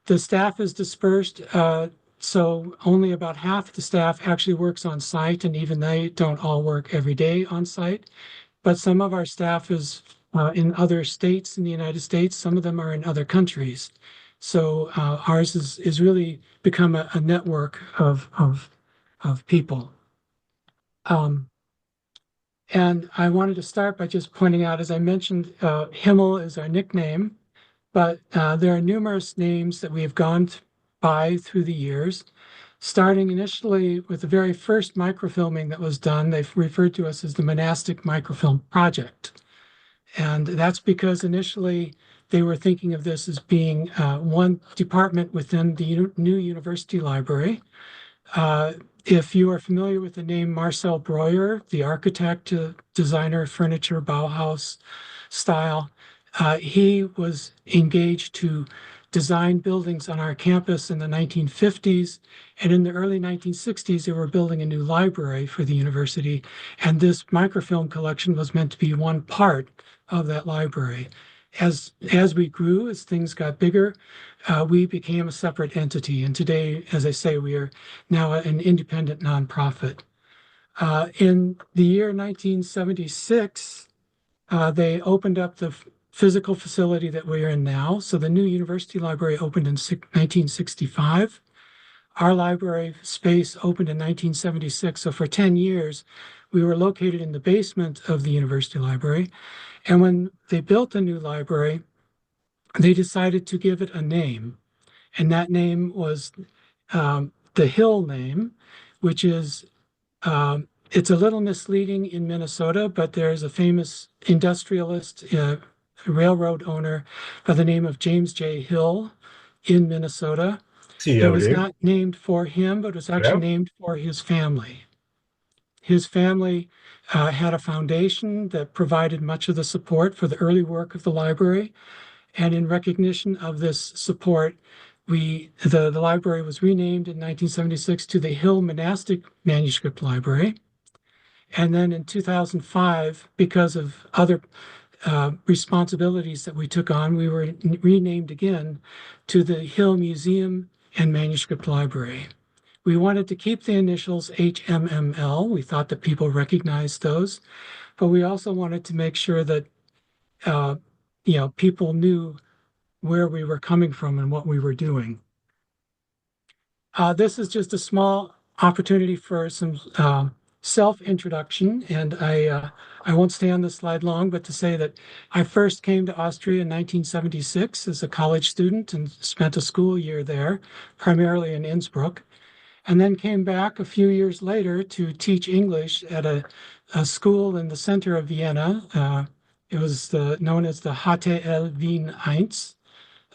The staff is dispersed, so only about half the staff actually works on site, and even they don't all work every day on site. But some of our staff is in other states in the United States. Some of them are in other countries. So ours is really become a network of people. Um, and I wanted to start by just pointing out, as I mentioned, Himmel is our nickname, but there are numerous names that we have gone by through the years. Starting initially with the very first microfilming that was done, they've referred to us as the Monastic Microfilm Project. And that's because initially they were thinking of this as being one department within the new university library. If you are familiar with the name Marcel Breuer, the architect, designer, furniture, Bauhaus style, he was engaged to design buildings on our campus in the 1950s. And in the early 1960s, they were building a new library for the university. And this microfilm collection was meant to be one part of that library. As we grew, as things got bigger, we became a separate entity. And today, as I say, we are now an independent nonprofit. In the year 1976, they opened up the physical facility that we're in now. So the new university library opened in 1965. Our library space opened in 1976. So for 10 years, we were located in the basement of the university library. And when they built the new library, they decided to give it a name. And that name was the Hill name, which is it's a little misleading in Minnesota, but there's a famous industrialist, railroad owner by the name of James J. Hill in Minnesota. Sì, It was Audi. not named for him, but it was actually Yeah. named for his family. His family had a foundation that provided much of the support for the early work of the library. And in recognition of this support, the library was renamed in 1976 to the Hill Monastic Manuscript Library. And then in 2005, because of other responsibilities that we took on, we were renamed again to the Hill Museum and Manuscript Library. We wanted to keep the initials HMML. We thought that people recognized those, but we also wanted to make sure that uh, people knew where we were coming from and what we were doing. This is just a small opportunity for some self-introduction, and I won't stay on this slide long, but to say that I first came to Austria in 1976 as a college student and spent a school year there, primarily in Innsbruck, and then came back a few years later to teach English at a school in the center of Vienna. It was known as the HTL Wien 1.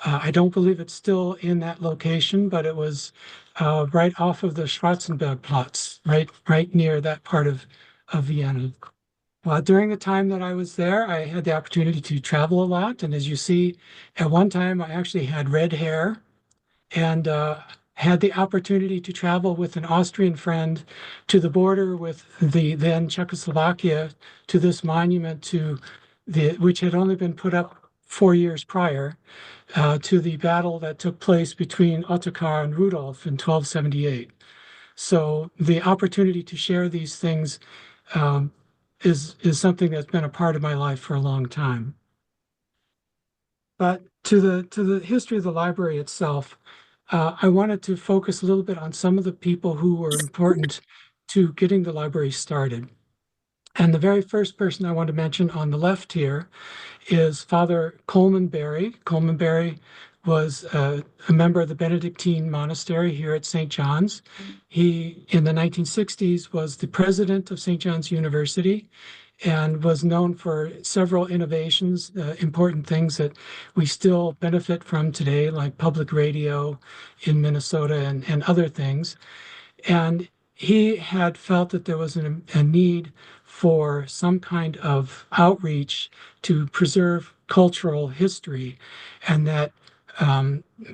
I don't believe it's still in that location, but it was right off of the Schwarzenbergplatz, right near that part of Vienna. During the time that I was there, I had the opportunity to travel a lot. And as you see, at one time, I actually had red hair and had the opportunity to travel with an Austrian friend to the border with the then Czechoslovakia to this monument which had only been put up 4 years prior to the battle that took place between Ottokar and Rudolf in 1278. So the opportunity to share these things is something that's been a part of my life for a long time. But to the history of the library itself, I wanted to focus a little bit on some of the people who were important to getting the library started. And the very first person I want to mention on the left here is Father Coleman Barry. Coleman Barry was a member of the Benedictine monastery here at St. John's. He, in the 1960s, was the president of St. John's University and was known for several innovations, important things that we still benefit from today, like public radio in Minnesota and other things. And he had felt that there was a need for some kind of outreach to preserve cultural history, and that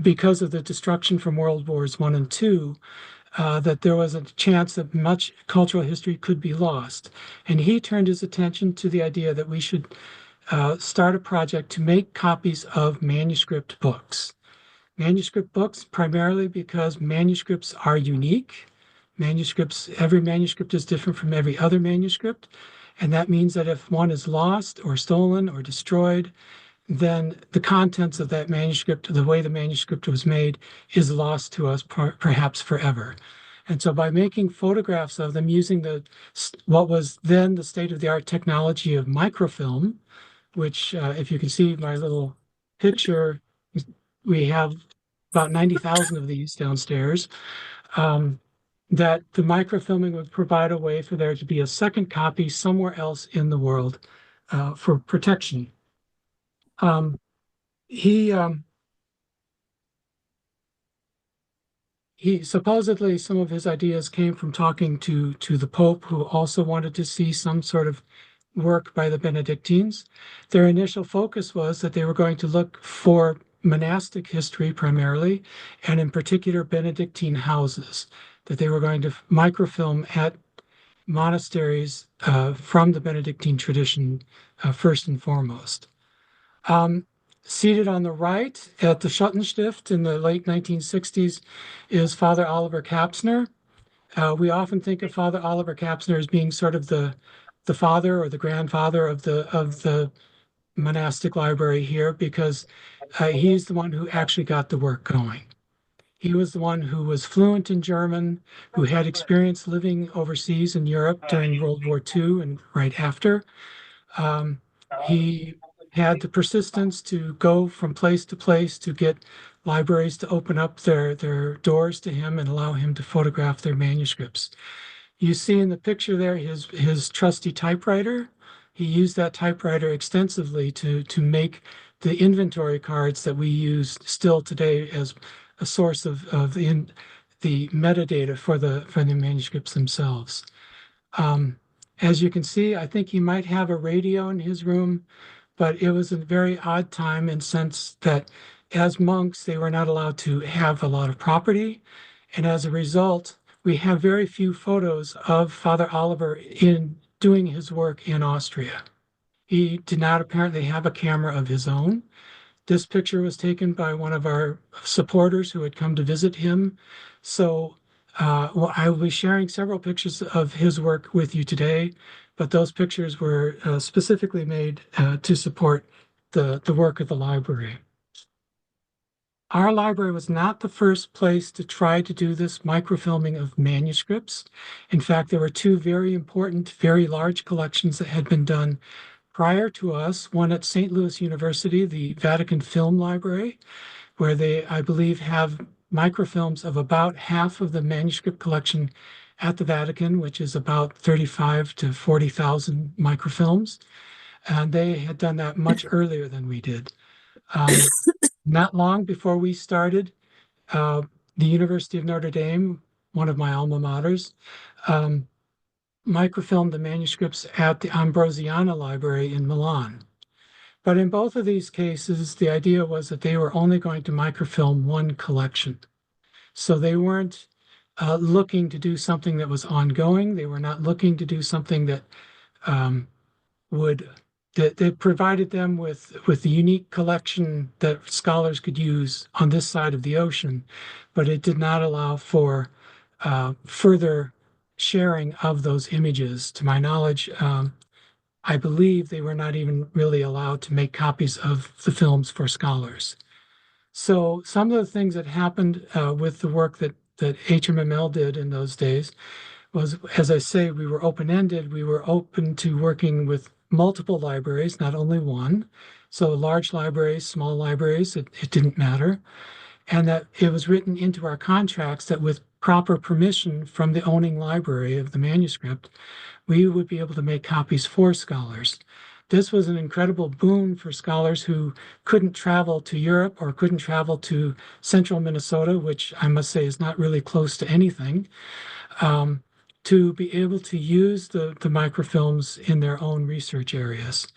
because of the destruction from World Wars I and II, that there was a chance that much cultural history could be lost. And he turned his attention to the idea that we should start a project to make copies of manuscript books. manuscript books, primarily because manuscripts are unique. Every manuscript is different from every other manuscript. And that means that if one is lost or stolen or destroyed, then the contents of that manuscript, the way the manuscript was made, is lost to us perhaps forever. And so by making photographs of them using what was then the state-of-the-art technology of microfilm, which if you can see my little picture, we have about 90,000 of these downstairs, um, that the microfilming would provide a way for there to be a second copy somewhere else in the world for protection. Um, he he supposedly some of his ideas came from talking to the Pope, who also wanted to see some sort of work by the Benedictines. Their initial focus was that they were going to look for monastic history primarily, and in particular Benedictine houses, that they were going to microfilm at monasteries from the Benedictine tradition first and foremost. Um, Seated on the right at the Schottenstift in the late 1960s is Father Oliver Kapsner. We often think of Father Oliver Kapsner as being sort of the father or the grandfather of the monastic library here because he's the one who actually got the work going. He was the one who was fluent in German, who had experience living overseas in Europe during World War II and right after. Um, he had the persistence to go from place to place to get libraries to open up their doors to him and allow him to photograph their manuscripts. You see in the picture there his trusty typewriter. He used that typewriter extensively to make the inventory cards that we use still today as a source of the metadata for the manuscripts themselves. As you can see, I think he might have a radio in his room, but it was a very odd time in sense that as monks, they were not allowed to have a lot of property. And as a result, we have very few photos of Father Oliver in doing his work in Austria. He did not apparently have a camera of his own. This picture was taken by one of our supporters who had come to visit him. So well, I will be sharing several pictures of his work with you today, but those pictures were specifically made to support the work of the library. Our library was not the first place to try to do this microfilming of manuscripts. In fact, there were two very important, very large collections that had been done prior to us, one at St. Louis University, the Vatican Film Library, where they, I believe, have microfilms of about half of the manuscript collection at the Vatican, which is about 35 to 40,000 microfilms. And they had done that much earlier than we did. Not long before we started, the University of Notre Dame, one of my alma maters, microfilmed the manuscripts at the Ambrosiana Library in Milan. But in both of these cases, the idea was that they were only going to microfilm one collection. So they weren't looking to do something that was ongoing. They were not looking to do something that that provided them with the unique collection that scholars could use on this side of the ocean, but it did not allow for further sharing of those images. To my knowledge, I believe they were not even really allowed to make copies of the films for scholars. So some of the things that happened with the work that HMML did in those days was, as I say, we were open-ended. We were open to working with multiple libraries, not only one. So large libraries, small libraries, it didn't matter. And that it was written into our contracts that with proper permission from the owning library of the manuscript, we would be able to make copies for scholars. This was an incredible boon for scholars who couldn't travel to Europe or couldn't travel to central Minnesota, which I must say is not really close to anything, to be able to use the microfilms in their own research areas.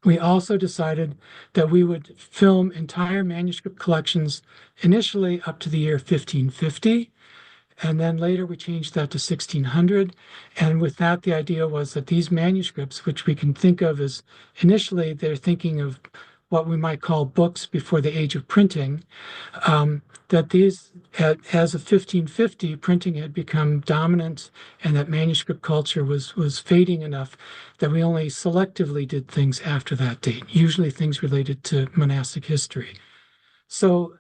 We also decided that we would film entire manuscript collections initially up to the year 1550. And then later we changed that to 1600. And with that, the idea was that these manuscripts, which we can think of as initially they're thinking of what we might call books before the age of printing, that these, as of 1550, printing had become dominant and that manuscript culture was fading enough that we only selectively did things after that date, usually things related to monastic history. So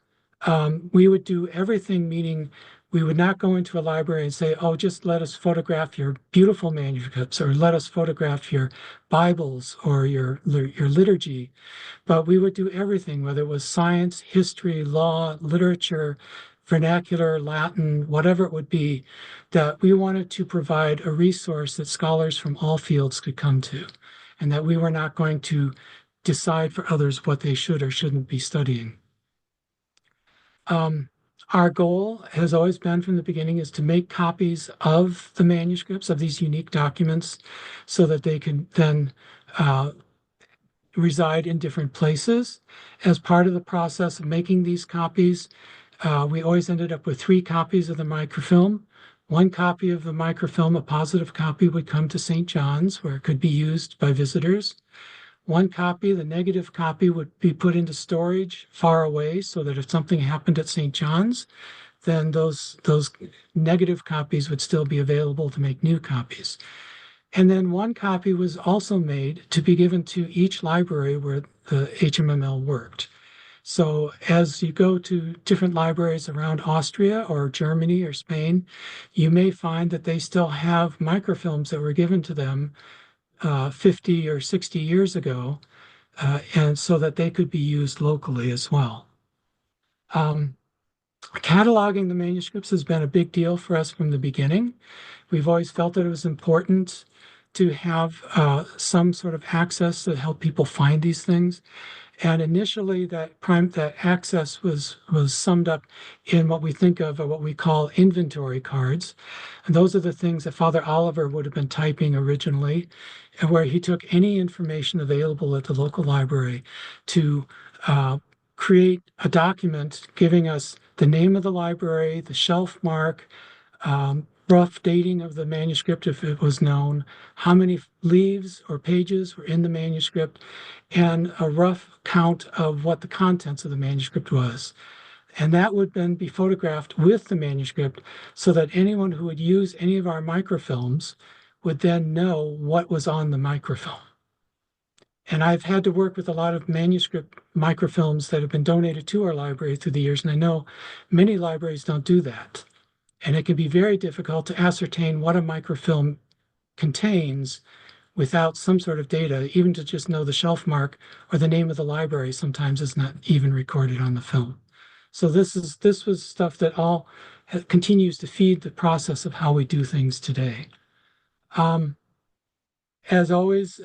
we would do everything, meaning we would not go into a library and say, oh, just let us photograph your beautiful manuscripts or let us photograph your Bibles or your liturgy. But we would do everything, whether it was science, history, law, literature, vernacular, Latin, whatever it would be, that we wanted to provide a resource that scholars from all fields could come to, and that we were not going to decide for others what they should or shouldn't be studying. Our goal has always been from the beginning is to make copies of the manuscripts of these unique documents so that they can then reside in different places. As part of the process of making these copies, we always ended up with 3 copies of the microfilm. One copy of the microfilm, a positive copy, would come to St. John's, where it could be used by visitors. One copy, the negative copy, would be put into storage far away so that if something happened at St. John's, then those negative copies would still be available to make new copies. And then one copy was also made to be given to each library where the HMML worked. So as you go to different libraries around Austria or Germany or Spain, you may find that they still have microfilms that were given to them 50 or 60 years ago, and so that they could be used locally as well. Cataloging the manuscripts has been a big deal for us from the beginning. We've always felt that it was important to have some sort of access to help people find these things. And initially, that access was summed up in what we think of or what we call inventory cards. And those are the things that Father Oliver would have been typing originally, and where he took any information available at the local library to create a document giving us the name of the library, the shelf mark, rough dating of the manuscript if it was known, how many leaves or pages were in the manuscript, and a rough count of what the contents of the manuscript was. And that would then be photographed with the manuscript so that anyone who would use any of our microfilms would then know what was on the microfilm. And I've had to work with a lot of manuscript microfilms that have been donated to our library through the years, and I know many libraries don't do that. And it can be very difficult to ascertain what a microfilm contains without some sort of data, even to just know the shelf mark or the name of the library sometimes is not even recorded on the film. So this was stuff that all continues to feed the process of how we do things today. As always,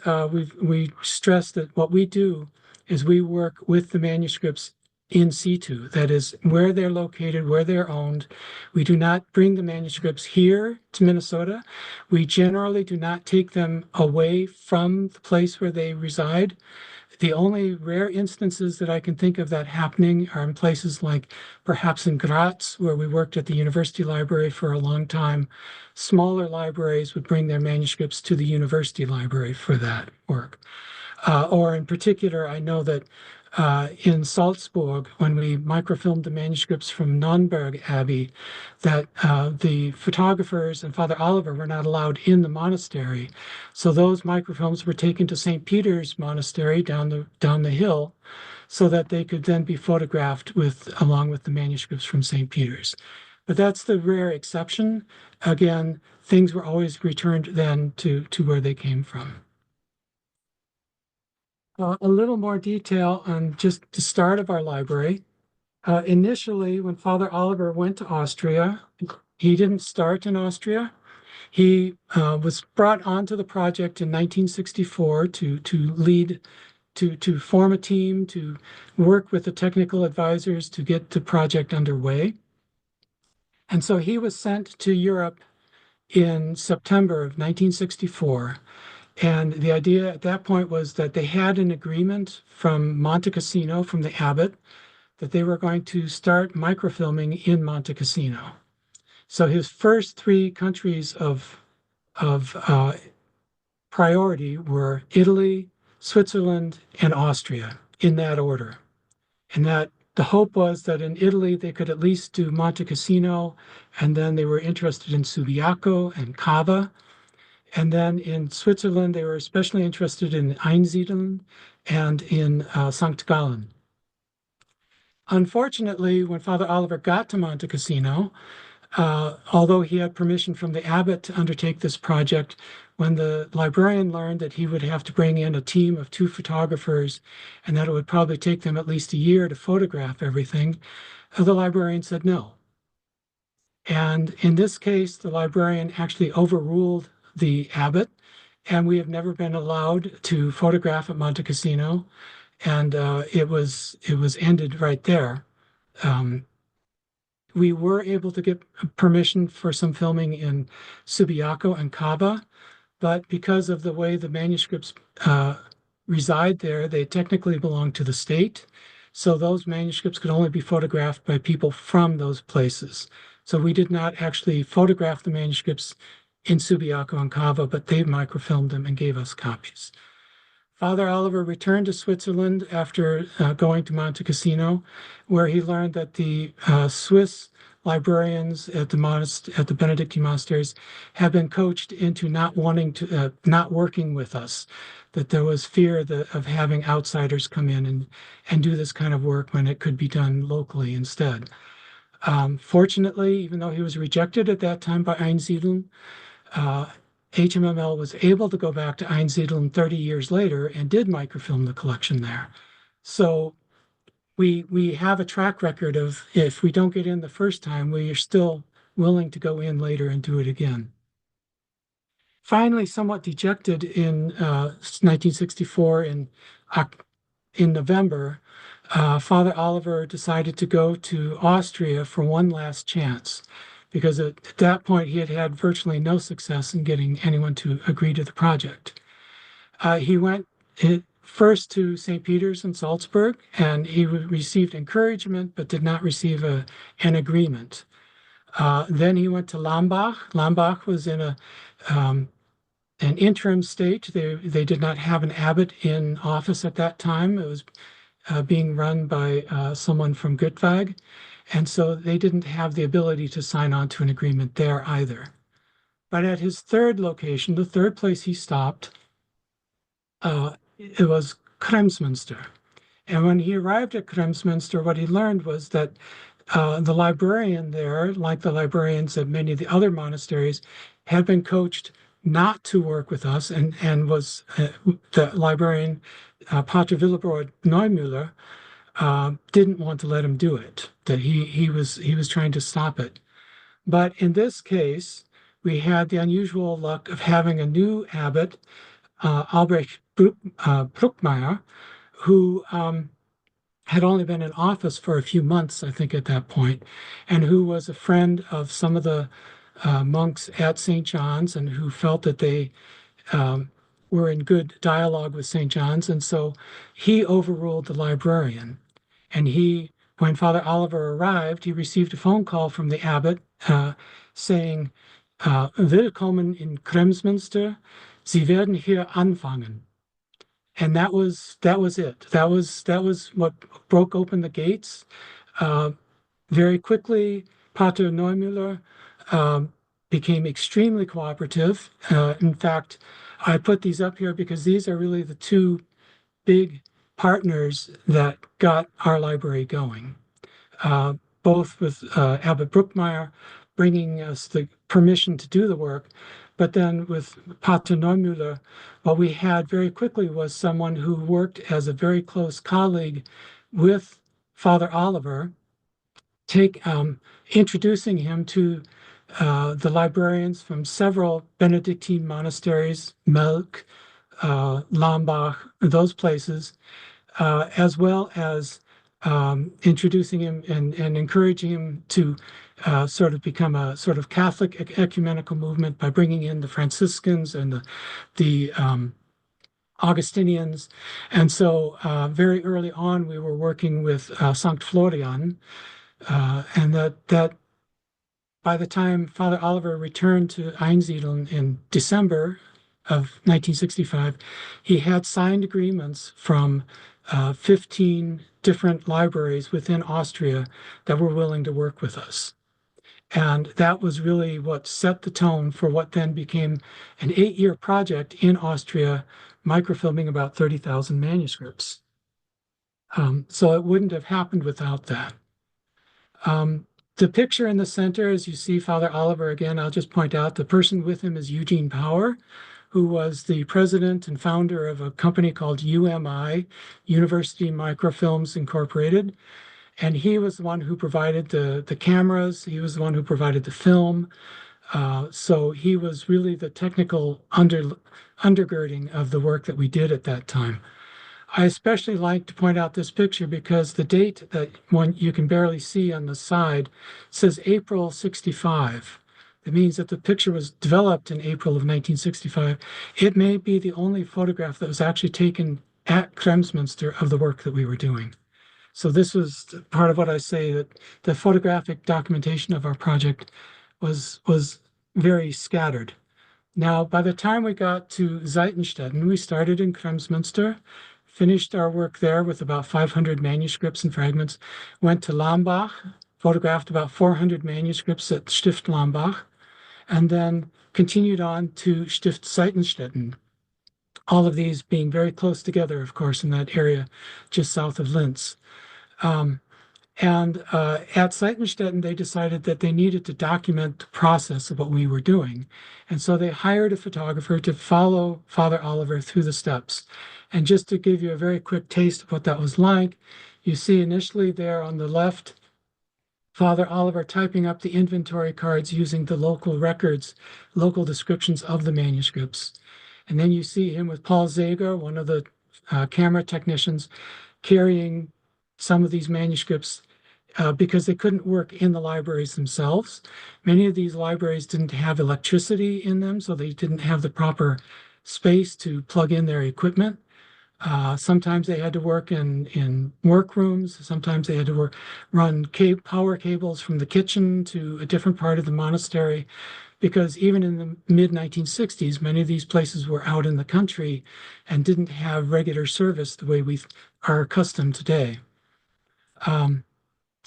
we stress that what we do is we work with the manuscripts in situ, that is, where they're located, where they're owned. We do not bring the manuscripts here to Minnesota. We generally do not take them away from the place where they reside. The only rare instances that I can think of that happening are in places like perhaps in Graz, where we worked at the university library for a long time. Smaller libraries would bring their manuscripts to the university library for that work. Or in particular, I know that in Salzburg, when we microfilmed the manuscripts from Nonnberg Abbey, that the photographers and Father Oliver were not allowed in the monastery. So those microfilms were taken to St. Peter's Monastery down the hill so that they could then be photographed along with the manuscripts from St. Peter's. But that's the rare exception. Again, things were always returned then to where they came from. A little more detail on just the start of our library. Initially, when Father Oliver went to Austria, he didn't start in Austria. He was brought onto the project in 1964 to lead, to form a team, to work with the technical advisors to get the project underway. And so he was sent to Europe in September of 1964. And the idea at that point was that they had an agreement from Monte Cassino, from the abbot, that they were going to start microfilming in Monte Cassino. So his first 3 countries of priority were Italy, Switzerland, and Austria. in that order. And that the hope was that in Italy they could at least do Monte Cassino, and then they were interested in Subiaco and Cava. And then in Switzerland, they were especially interested in Einsiedeln and in St. Gallen. Unfortunately, when Father Oliver got to Monte Cassino, although he had permission from the abbot to undertake this project, when the librarian learned that he would have to bring in a team of 2 photographers and that it would probably take them at least a year to photograph everything, the librarian said no. And in this case, the librarian actually overruled the abbot, and we have never been allowed to photograph at Monte Cassino, and it was ended right there. Um, we were able to get permission for some filming in Subiaco and Cava, but because of the way the manuscripts reside there, they technically belong to the state. So those manuscripts could only be photographed by people from those places. So we did not actually photograph the manuscripts in Subiaco and Cava, but they microfilmed them and gave us copies. Father Oliver returned to Switzerland after going to Monte Cassino, where he learned that the Swiss librarians at the Benedictine monasteries had been coached into not wanting to, not working with us, that there was fear of having outsiders come in and do this kind of work when it could be done locally instead. Fortunately, even though he was rejected at that time by Einsiedeln, HMML was able to go back to Einsiedeln 30 years later and did microfilm the collection there. So we have a track record of if we don't get in the first time, we are still willing to go in later and do it again. Finally, somewhat dejected in 1964 in November, Father Oliver decided to go to Austria for one last chance, because at that point he had had virtually no success in getting anyone to agree to the project. He went first to St. Peter's in Salzburg, and he received encouragement but did not receive an agreement. Then he went to Lambach. Lambach was in an interim state. They did not have an abbot in office at that time. It was being run by someone from Göttwag, and so they didn't have the ability to sign on to an agreement there either. But at his third location, the third place he stopped, it was Kremsmünster. And when he arrived at Kremsmünster, what he learned was that the librarian there, like the librarians at many of the other monasteries, had been coached not to work with us, and was the librarian, Pater Willebrord Neumüller, didn't want to let him do it, that he was trying to stop it. But in this case, we had the unusual luck of having a new abbot, Albrecht Bruckmeier, who had only been in office for a few months, I think, at that point, and who was a friend of some of the monks at St. John's, and who felt that they were in good dialogue with St. John's. And so he overruled the librarian. And when Father Oliver arrived, he received a phone call from the abbot saying, Willkommen in Kremsmünster, Sie werden hier anfangen. And that was it. That was what broke open the gates. Very quickly, Pater Neumüller became extremely cooperative. In fact, I put these up here because these are really the two big partners that got our library going. Both with Abbot Bruckmeier bringing us the permission to do the work, but then with Pater Neumüller, what we had very quickly was someone who worked as a very close colleague with Father Oliver, introducing him to the librarians from several Benedictine monasteries, Melk, Lambach, those places, as well as introducing him and encouraging him to sort of become a sort of Catholic ecumenical movement by bringing in the Franciscans and the Augustinians. And so very early on, we were working with Sankt Florian, and that by the time Father Oliver returned to Einsiedeln in December of 1965, he had signed agreements from 15 different libraries within Austria that were willing to work with us. And that was really what set the tone for what then became an 8-year project in Austria, microfilming about 30,000 manuscripts. So it wouldn't have happened without that. The picture in the center, as you see Father Oliver again, I'll just point out the person with him is Eugene Power, who was the president and founder of a company called UMI, University Microfilms Incorporated. And he was the one who provided the cameras. He was the one who provided the film. So he was really the technical undergirding of the work that we did at that time. I especially like to point out this picture because the date that one you can barely see on the side says April 65. It means that the picture was developed in April of 1965. It may be the only photograph that was actually taken at Kremsmünster of the work that we were doing. So this was part of what I say, that the photographic documentation of our project was very scattered. Now, by the time we got to Seitenstetten, we started in Kremsmünster, finished our work there with about 500 manuscripts and fragments, went to Lambach, photographed about 400 manuscripts at Stift Lambach, and then continued on to Stift Seitenstetten. All of these being very close together, of course, in that area just south of Linz. At Seitenstetten, they decided that they needed to document the process of what we were doing. And so they hired a photographer to follow Father Oliver through the steps. And just to give you a very quick taste of what that was like, you see initially there on the left, Father Oliver typing up the inventory cards using the local records, local descriptions of the manuscripts. And then you see him with Paul Zager, one of the camera technicians, carrying some of these manuscripts because they couldn't work in the libraries themselves. Many of these libraries didn't have electricity in them, so they didn't have the proper space to plug in their equipment. Sometimes they had to work in workrooms. Sometimes they had to run power cables from the kitchen to a different part of the monastery, because even in the mid-1960s, many of these places were out in the country and didn't have regular service the way we are accustomed today.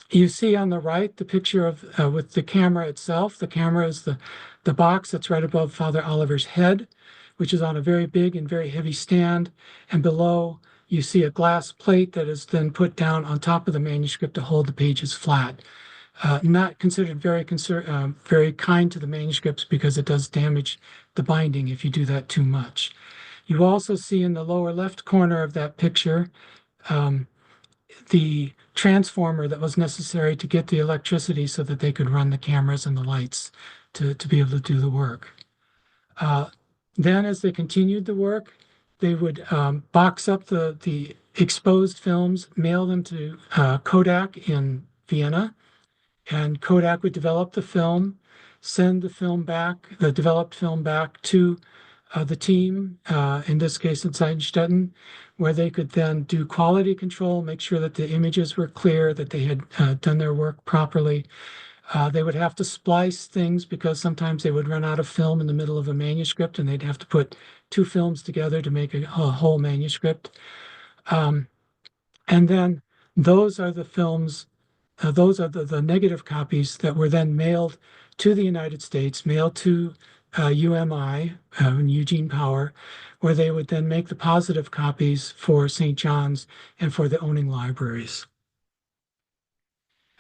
You see on the right the picture of with the camera itself. The camera is the box that's right above Father Oliver's head, which is on a very big and very heavy stand. And below, you see a glass plate that is then put down on top of the manuscript to hold the pages flat. Not considered very kind to the manuscripts because it does damage the binding if you do that too much. You also see in the lower left corner of that picture the transformer that was necessary to get the electricity so that they could run the cameras and the lights to be able to do the work. Then as they continued the work, they would box up the exposed films, mail them to Kodak in Vienna, and Kodak would develop the film, send the film back, the developed film back to the team, in this case in Seitenstetten, where they could then do quality control, make sure that the images were clear, that they had done their work properly. They would have to splice things because sometimes they would run out of film in the middle of a manuscript and they'd have to put two films together to make a whole manuscript. And then those are the films, those are the negative copies that were then mailed to the United States, mailed to UMI, Eugene Power, where they would then make the positive copies for St. John's and for the owning libraries.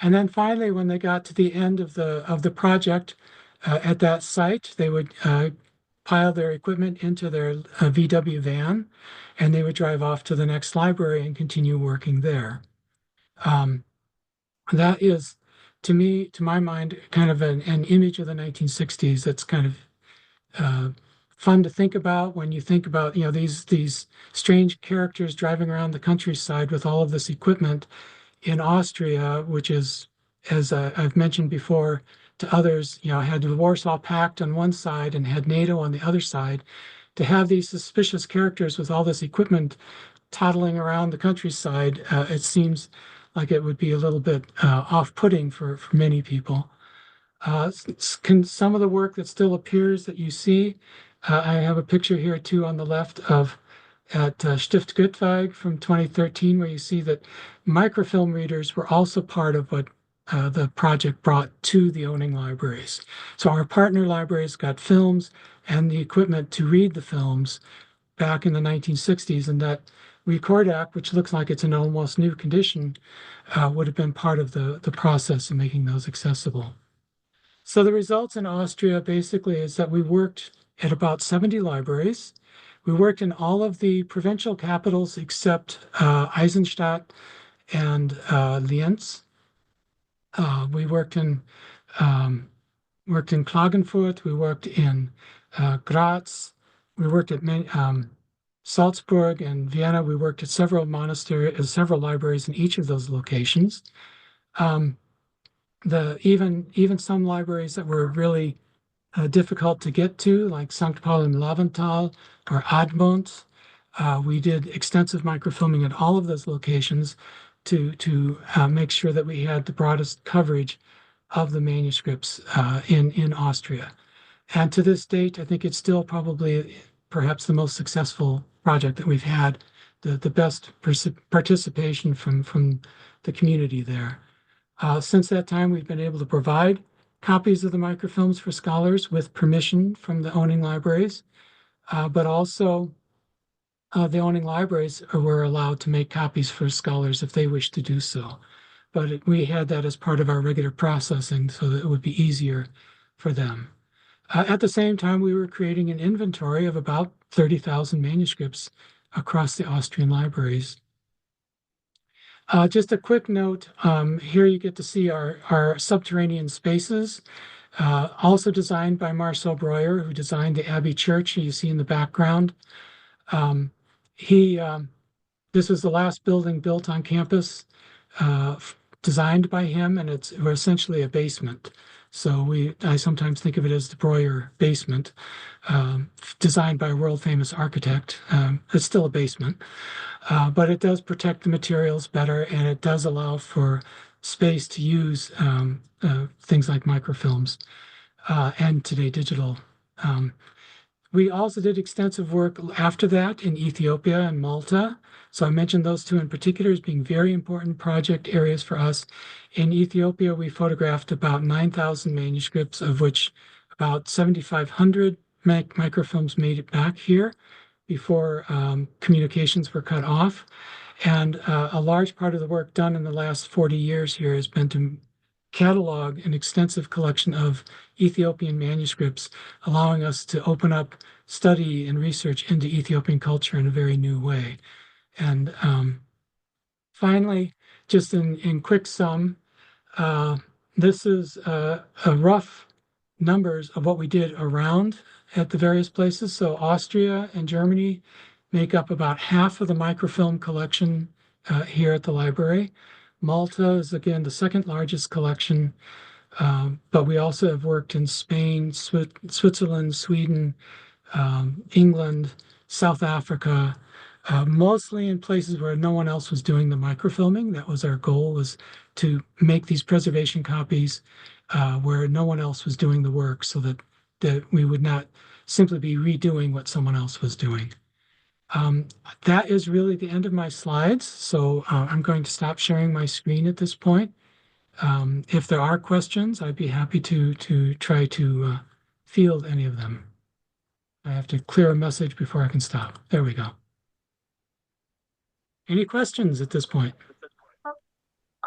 And then finally, when they got to the end of the project at that site, they would pile their equipment into their VW van, and they would drive off to the next library and continue working there. That is, to me, to my mind, kind of an image of the 1960s that's kind of fun to think about when you think about, these strange characters driving around the countryside with all of this equipment in Austria, which is, as I've mentioned before to others, had the Warsaw Pact on one side and had NATO on the other side. To have these suspicious characters with all this equipment toddling around the countryside, it seems like it would be a little bit off-putting for many people. Some of the work that still appears that you see, I have a picture here too on the left of at Stift Guttweig from 2013, where you see that microfilm readers were also part of what the project brought to the owning libraries. So our partner libraries got films and the equipment to read the films back in the 1960s, and that Recordac, which looks like it's in almost new condition, would have been part of the process of making those accessible. So the results in Austria basically is that we worked at about 70 libraries. We worked in all of the provincial capitals except Eisenstadt and Lienz. We worked in Klagenfurt. We worked in Graz. We worked at Salzburg and Vienna. We worked at several monasteries, several libraries in each of those locations. Even some libraries that were really difficult to get to, like St. Paul in Laventhal or Admont. We did extensive microfilming at all of those locations to make sure that we had the broadest coverage of the manuscripts in Austria. And to this date, I think it's still probably perhaps the most successful project that we've had, the best participation from the community there. Since that time, we've been able to provide copies of the microfilms for scholars with permission from the owning libraries, but also the owning libraries were allowed to make copies for scholars if they wish to do so. But we had that as part of our regular processing so that it would be easier for them. At the same time, we were creating an inventory of about 30,000 manuscripts across the Austrian libraries. Just a quick note, here you get to see our subterranean spaces, also designed by Marcel Breuer, who designed the Abbey Church you see in the background. This was the last building built on campus, designed by him, and we're essentially a basement. So I sometimes think of it as the Breuer basement, designed by a world-famous architect. It's still a basement, but it does protect the materials better, and it does allow for space to use things like microfilms and today digital. We also did extensive work after that in Ethiopia and Malta. So I mentioned those two in particular as being very important project areas for us. In Ethiopia, we photographed about 9,000 manuscripts, of which about 7,500 microfilms made it back here before communications were cut off. And a large part of the work done in the last 40 years here has been to catalog an extensive collection of Ethiopian manuscripts, allowing us to open up study and research into Ethiopian culture in a very new way. And finally, just in quick sum, this is a rough numbers of what we did around at the various places. So Austria and Germany make up about half of the microfilm collection here at the library. Malta is, again, the second largest collection, but we also have worked in Spain, Switzerland, Sweden, England, South Africa, mostly in places where no one else was doing the microfilming. That was our goal, was to make these preservation copies where no one else was doing the work so that we would not simply be redoing what someone else was doing. That is really the end of my slides. So I'm going to stop sharing my screen at this point. If there are questions, I'd be happy to try to field any of them. I have to clear a message before I can stop. There we go. Any questions at this point?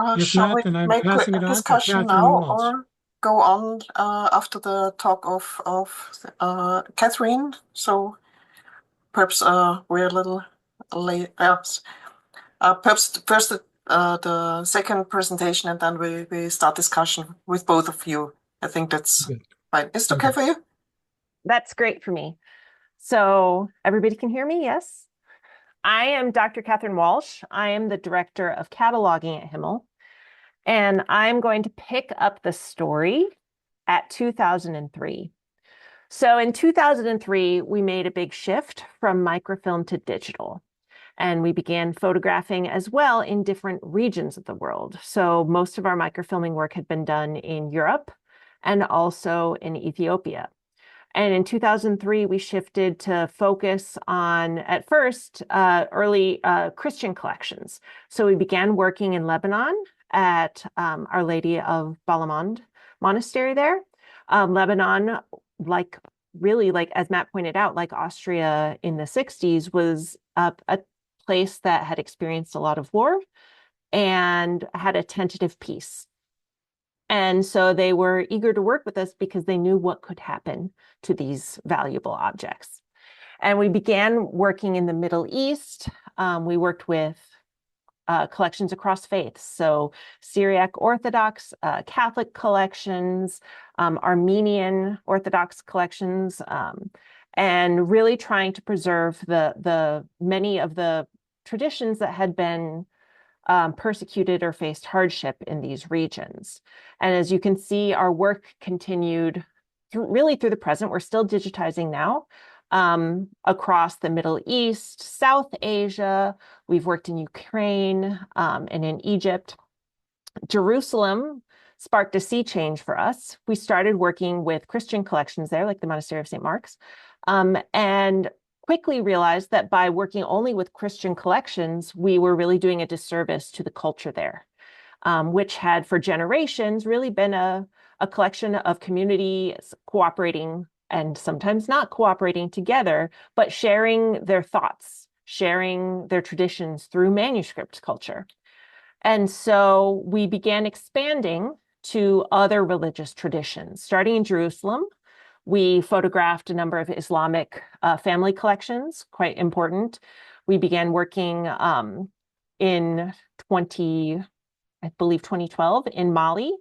If shall not, then I'm we passing make it a on to discussion Catherine now Walsh. or go on after the talk of Catherine? So perhaps we're a little late. Perhaps first the second presentation, and then we start discussion with both of you. I think that's Good. fine. Is it okay for you? That's great for me. So everybody can hear me, yes? I am Dr. Catherine Walsh. I am the Director of Cataloging at HMML, and I'm going to pick up the story at 2003. So in 2003, we made a big shift from microfilm to digital, and we began photographing as well in different regions of the world. So most of our microfilming work had been done in Europe and also in Ethiopia. And in 2003, we shifted to focus on, at first, early Christian collections. So we began working in Lebanon at Our Lady of Balamand Monastery there. Lebanon, like really, like as Matt pointed out, like Austria in the 60s, was a place that had experienced a lot of war and had a tentative peace. And so they were eager to work with us because they knew what could happen to these valuable objects. And we began working in the Middle East. We worked with collections across faiths, so Syriac Orthodox, Catholic collections, Armenian Orthodox collections, and really trying to preserve the many of the traditions that had been persecuted or faced hardship in these regions. And as you can see, our work continued really through the present. We're still digitizing now across the Middle East, South Asia. We've worked in Ukraine and in Egypt. Jerusalem sparked a sea change for us. We started working with Christian collections there, like the Monastery of St. Mark's, and quickly realized that by working only with Christian collections, we were really doing a disservice to the culture there, which had for generations really been a collection of communities cooperating and sometimes not cooperating together, but sharing their thoughts, sharing their traditions through manuscript culture. And so we began expanding to other religious traditions. Starting in Jerusalem, we photographed a number of Islamic family collections, quite important. We began working in 2012 in Mali,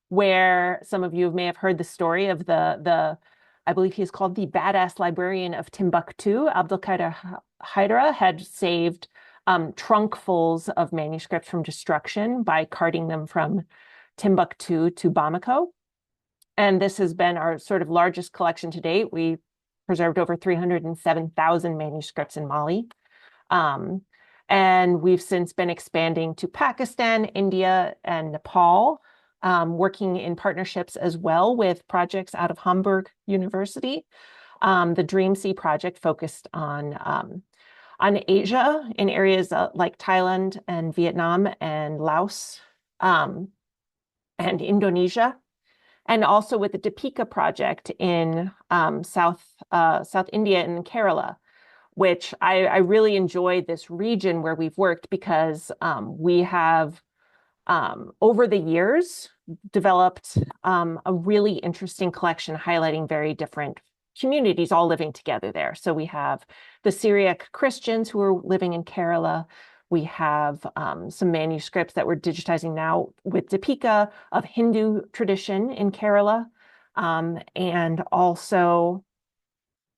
where some of you may have heard the story of I believe he's called the badass librarian of Timbuktu. Abdelkader Haidara had saved trunkfuls of manuscripts from destruction by carting them from Timbuktu to Bamako. And this has been our sort of largest collection to date. We preserved over 307,000 manuscripts in Mali. And we've since been expanding to Pakistan, India, and Nepal, working in partnerships as well with projects out of Hamburg University. The Dream Sea project focused on Asia in areas like Thailand and Vietnam and Laos and Indonesia, and also with the Deepika project in South India and Kerala, which I really enjoyed this region where we've worked because we have over the years developed a really interesting collection highlighting very different communities all living together there. So we have the Syriac Christians who are living in Kerala. We have some manuscripts that we're digitizing now with Deepika of Hindu tradition in Kerala. And also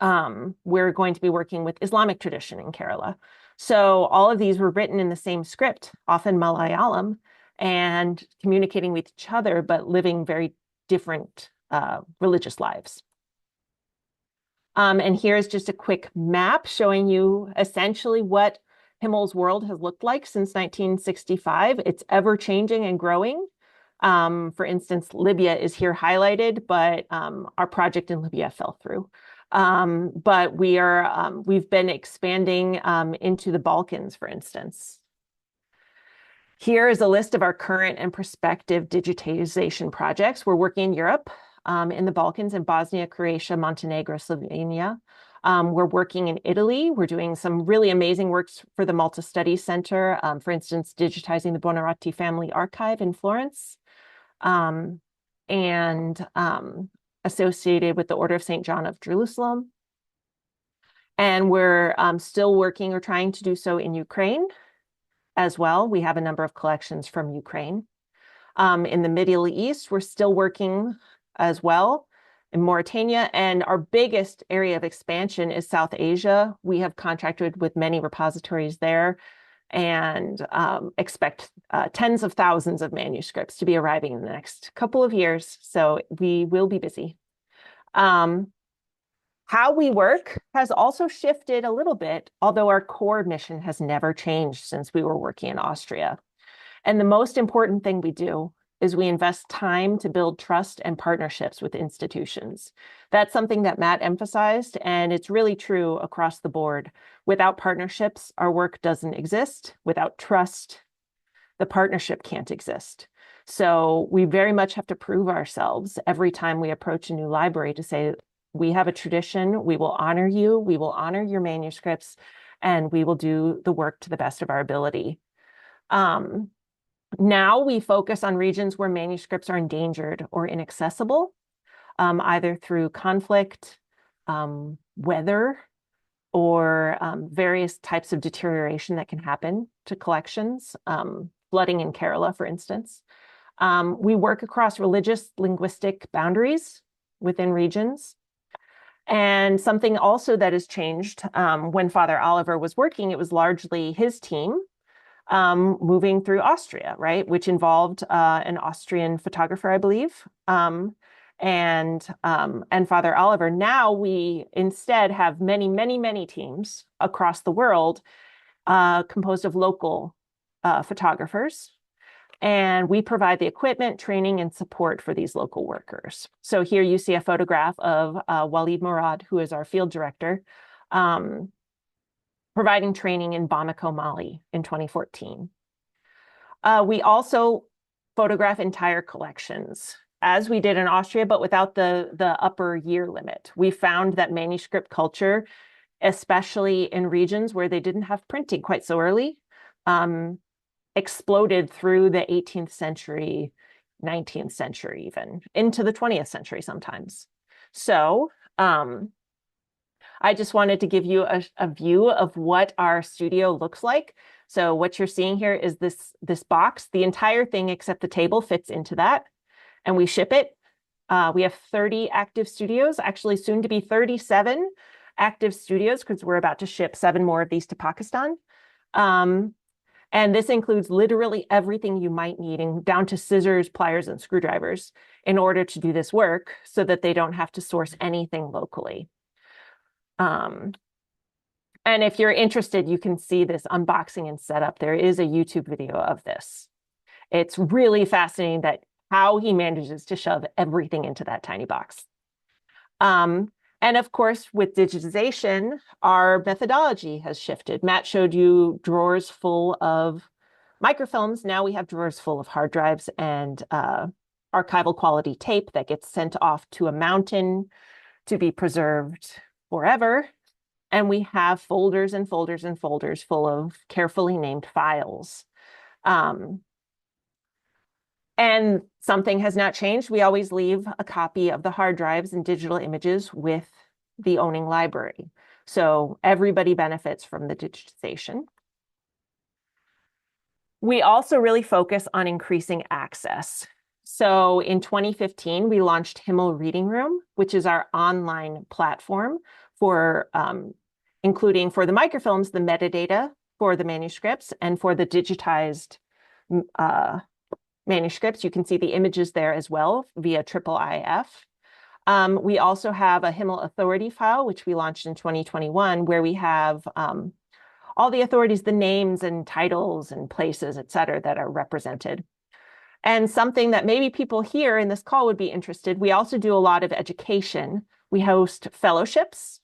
we're going to be working with Islamic tradition in Kerala. So all of these were written in the same script, often Malayalam, and communicating with each other, but living very different religious lives. And here's just a quick map showing you essentially what Himmel's world has looked like since 1965. It's ever changing and growing. For instance, Libya is here highlighted, but our project in Libya fell through. But we've been expanding into the Balkans, for instance. Here is a list of our current and prospective digitization projects. We're working in Europe, in the Balkans, in Bosnia, Croatia, Montenegro, Slovenia. We're working in Italy. We're doing some really amazing works for the Malta Studies Center, for instance, digitizing the Buonarroti family archive in Florence, and associated with the Order of St. John of Jerusalem. And we're still working or trying to do so in Ukraine as well. We have a number of collections from Ukraine. In the Middle East, we're still working as well in Mauritania, and our biggest area of expansion is South Asia. We have contracted with many repositories there and expect tens of thousands of manuscripts to be arriving in the next couple of years, so we will be busy. How we work has also shifted a little bit, although our core mission has never changed since we were working in Austria. And the most important thing we do is we invest time to build trust and partnerships with institutions. That's something that Matt emphasized, and it's really true across the board. Without partnerships, our work doesn't exist. Without trust, the partnership can't exist. So we very much have to prove ourselves every time we approach a new library to say, we have a tradition, we will honor you, we will honor your manuscripts, and we will do the work to the best of our ability. Now we focus on regions where manuscripts are endangered or inaccessible, either through conflict, weather, or various types of deterioration that can happen to collections, flooding in Kerala, for instance. We work across religious linguistic boundaries within regions. And something also that has changed, when Father Oliver was working, it was largely his team moving through Austria, right, which involved an Austrian photographer, I believe, and Father Oliver. Now we instead have many teams across the world composed of local photographers, and we provide the equipment, training, and support for these local workers. So here you see a photograph of Walid Murad, who is our field director, providing training in Bamako, Mali in 2014. We also photograph entire collections, as we did in Austria, but without the upper year limit. We found that manuscript culture, especially in regions where they didn't have printing quite so early, exploded through the 18th century, 19th century, even into the 20th century sometimes. So I just wanted to give you a view of what our studio looks like. So what you're seeing here is this box. The entire thing except the table fits into that, and we ship it. We have 30 active studios, actually soon to be 37 active studios, because we're about to ship 7 more of these to Pakistan. And this includes literally everything you might need, down to scissors, pliers, and screwdrivers, in order to do this work so that they don't have to source anything locally. And if you're interested, you can see this unboxing and setup. There is a YouTube video of this. It's really fascinating that how he manages to shove everything into that tiny box. And of course, with digitization, our methodology has shifted. Matt showed you drawers full of microfilms. Now we have drawers full of hard drives and archival quality tape that gets sent off to a mountain to be preserved forever. And we have folders and folders and folders full of carefully named files. And something has not changed. We always leave a copy of the hard drives and digital images with the owning library. So everybody benefits from the digitization. We also really focus on increasing access. So in 2015, we launched HMML Reading Room, which is our online platform for including for the microfilms, the metadata for the manuscripts, and for the digitized manuscripts. You can see the images there as well via IIIF. We also have a HMML authority file, which we launched in 2021, where we have all the authorities, the names and titles and places, et cetera, that are represented. And something that maybe people here in this call would be interested, we also do a lot of education. We host fellowships,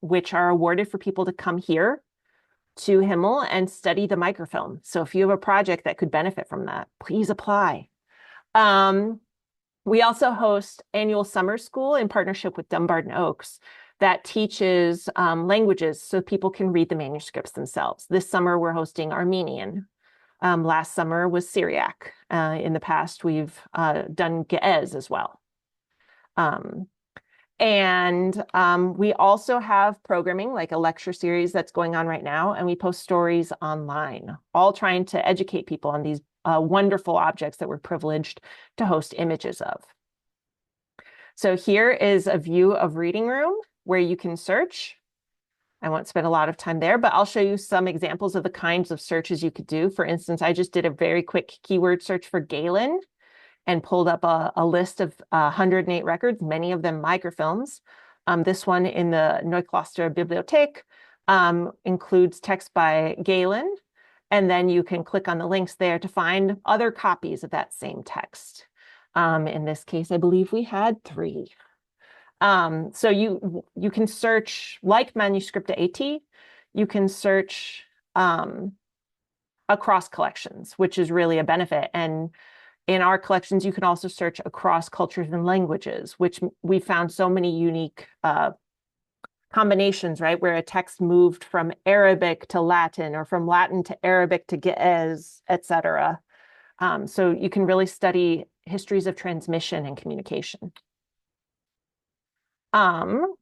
which are awarded for people to come here to HMML and study the microfilm. So if you have a project that could benefit from that, please apply. We also host annual summer school in partnership with Dumbarton Oaks that teaches languages so people can read the manuscripts themselves. This summer, we're hosting Armenian. Last summer was Syriac. In the past, we've done Ge'ez as well. And we also have programming like a lecture series that's going on right now, and we post stories online, all trying to educate people on these wonderful objects that we're privileged to host images of. So here is a view of Reading Room where you can search. I won't spend a lot of time there, but I'll show you some examples of the kinds of searches you could do. For instance, I just did a very quick keyword search for Galen and pulled up a list of 108 records, many of them microfilms. This one in the Neukloster Bibliothek includes text by Galen, And then you can click on the links there to find other copies of that same text. In this case, I believe we had 3. So you can search, like manuscript AT, you can search across collections, which is really a benefit. And in our collections, you can also search across cultures and languages, which we found so many unique combinations, right? Where a text moved from Arabic to Latin or from Latin to Arabic to Ge'ez, etc. So you can really study histories of transmission and communication.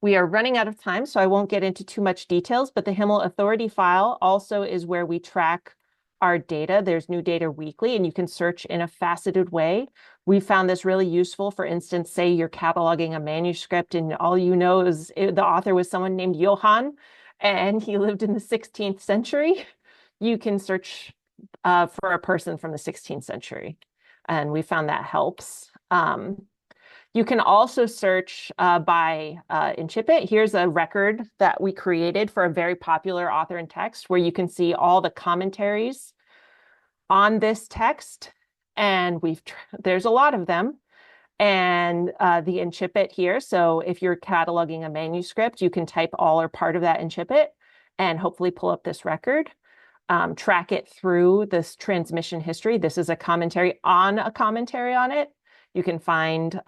We are running out of time, so I won't get into too much details, but the Himmel Authority file also is where we track our data. There's new data weekly, and you can search in a faceted way. We found this really useful. For instance, say you're cataloging a manuscript and all you know is the author was someone named Johann, and he lived in the 16th century. You can search for a person from the 16th century, and we found that helps. You can also search by Incipit. Here's a record that we created for a very popular author and text where you can see all the commentaries on this text. And there's a lot of them. And the Incipit here. So if you're cataloging a manuscript, you can type all or part of that Incipit and hopefully pull up this record. Track it through this transmission history. This is a commentary on it. You can find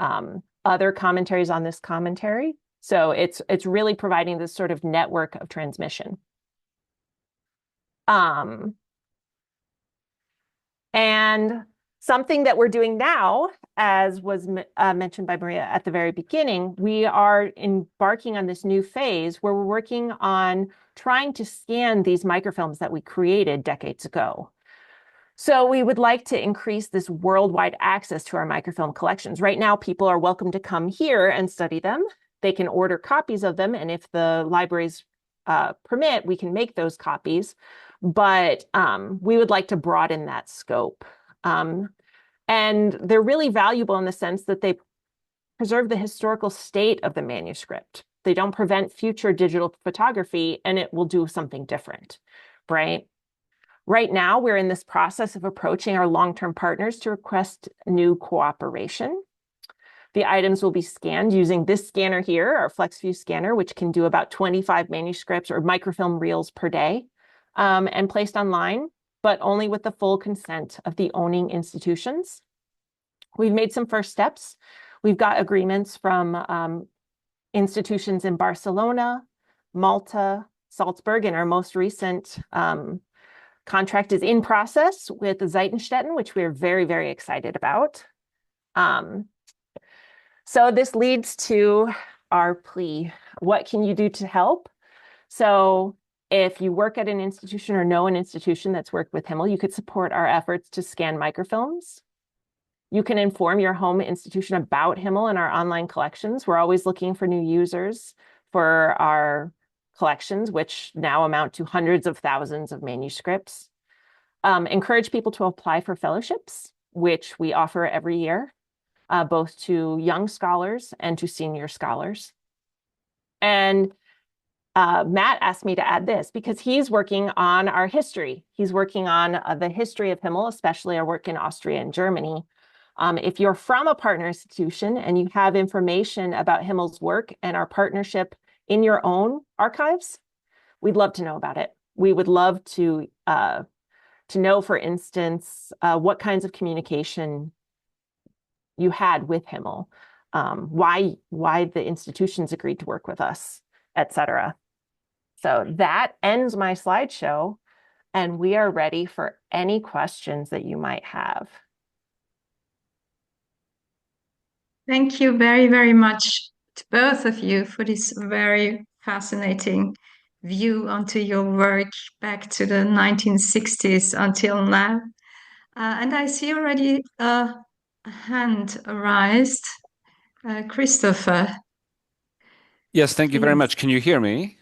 other commentaries on this commentary. So it's really providing this sort of network of transmission. And something that we're doing now, as was mentioned by Maria at the very beginning, we are embarking on this new phase where we're working on trying to scan these microfilms that we created decades ago. So we would like to increase this worldwide access to our microfilm collections. Right now, people are welcome to come here and study them. They can order copies of them, and if the libraries permit, we can make those copies. But we would like to broaden that scope. And they're really valuable in the sense that they preserve the historical state of the manuscript. They don't prevent future digital photography, and it will do something different, right? Right now, we're in this process of approaching our long-term partners to request new cooperation. The items will be scanned using this scanner here, our FlexView scanner, which can do about 25 manuscripts or microfilm reels per day, and placed online, but only with the full consent of the owning institutions. We've made some first steps. We've got agreements from institutions in Barcelona, Malta, Salzburg, and our most recent contract is in process with Zeitenstetten, which we're very, very excited about. So this leads to our plea. What can you do to help? So if you work at an institution or know an institution that's worked with Himmel, you could support our efforts to scan microfilms. You can inform your home institution about Himmel and our online collections. We're always looking for new users for our collections, which now amount to hundreds of thousands of manuscripts. Encourage people to apply for fellowships, which we offer every year, both to young scholars and to senior scholars. And Matt asked me to add this because he's working on our history. He's working on the history of Himmel, especially our work in Austria and Germany. If you're from a partner institution and you have information about Himmel's work and our partnership in your own archives, we'd love to know about it. We would love to know, for instance, what kinds of communication you had with Himmel, why the institutions agreed to work with us, etc. So that ends my slideshow, and we are ready for any questions that you might have. Thank you very, very much to both of you for this very fascinating view onto your work back to the 1960s until now. And I see already a hand raised. Christopher. Yes, thank you very much. Can you hear me?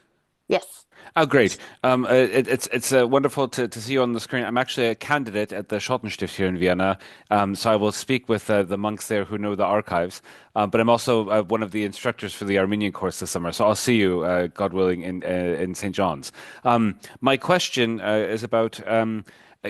Yes. Oh, great. It's wonderful to see you on the screen. I'm actually a candidate at the Schottenstift here in Vienna, so I will speak with the monks there who know the archives. But I'm also one of the instructors for the Armenian course this summer, so I'll see you, God willing, in St. John's. My question is about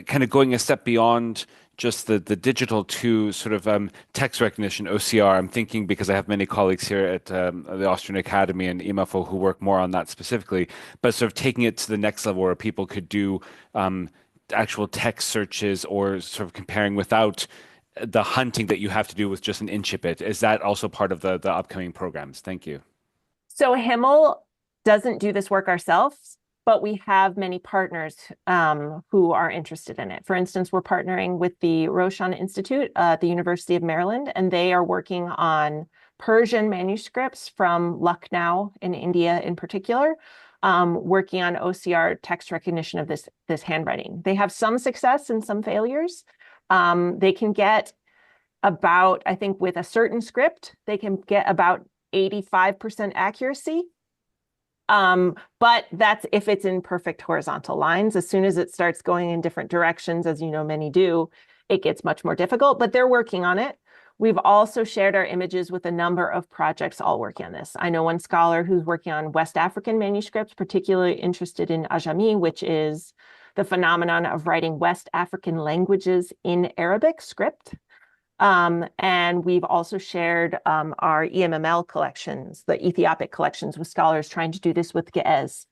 kind of going a step beyond just the digital to sort of text recognition, OCR. I'm thinking because I have many colleagues here at the Austrian Academy and EMFO who work more on that specifically, but sort of taking it to the next level where people could do actual text searches or sort of comparing without the hunting that you have to do with just an incipit. Is that also part of the upcoming programs? Thank you. So Himmel doesn't do this work ourselves, but we have many partners who are interested in it. For instance, we're partnering with the Roshan Institute at the University of Maryland, and they are working on Persian manuscripts from Lucknow in India in particular, working on OCR text recognition of this handwriting. They have some success and some failures. They can get about, I think with a certain script, they can get about 85% accuracy. But that's if it's in perfect horizontal lines. As soon as it starts going in different directions, as you know, many do, it gets much more difficult, but they're working on it. We've also shared our images with a number of projects all working on this. I know one scholar who's working on West African manuscripts, particularly interested in Ajami, which is the phenomenon of writing West African languages in Arabic script. And we've also shared our EMML collections, the Ethiopic collections, with scholars trying to do this with Ge'ez.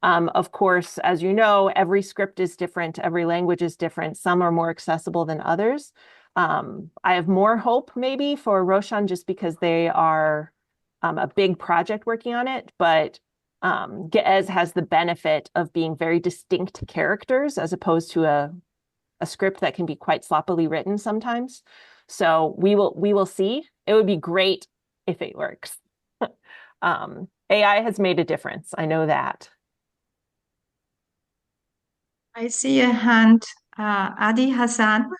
Of course, as you know, every script is different, every language is different. Some are more accessible than others. I have more hope maybe for Roshan just because they are a big project working on it, but Ge'ez has the benefit of being very distinct characters as opposed to a script that can be quite sloppily written sometimes. So we will see. It would be great if it works. AI has made a difference. I know that. I see a hand. Adi Hassan.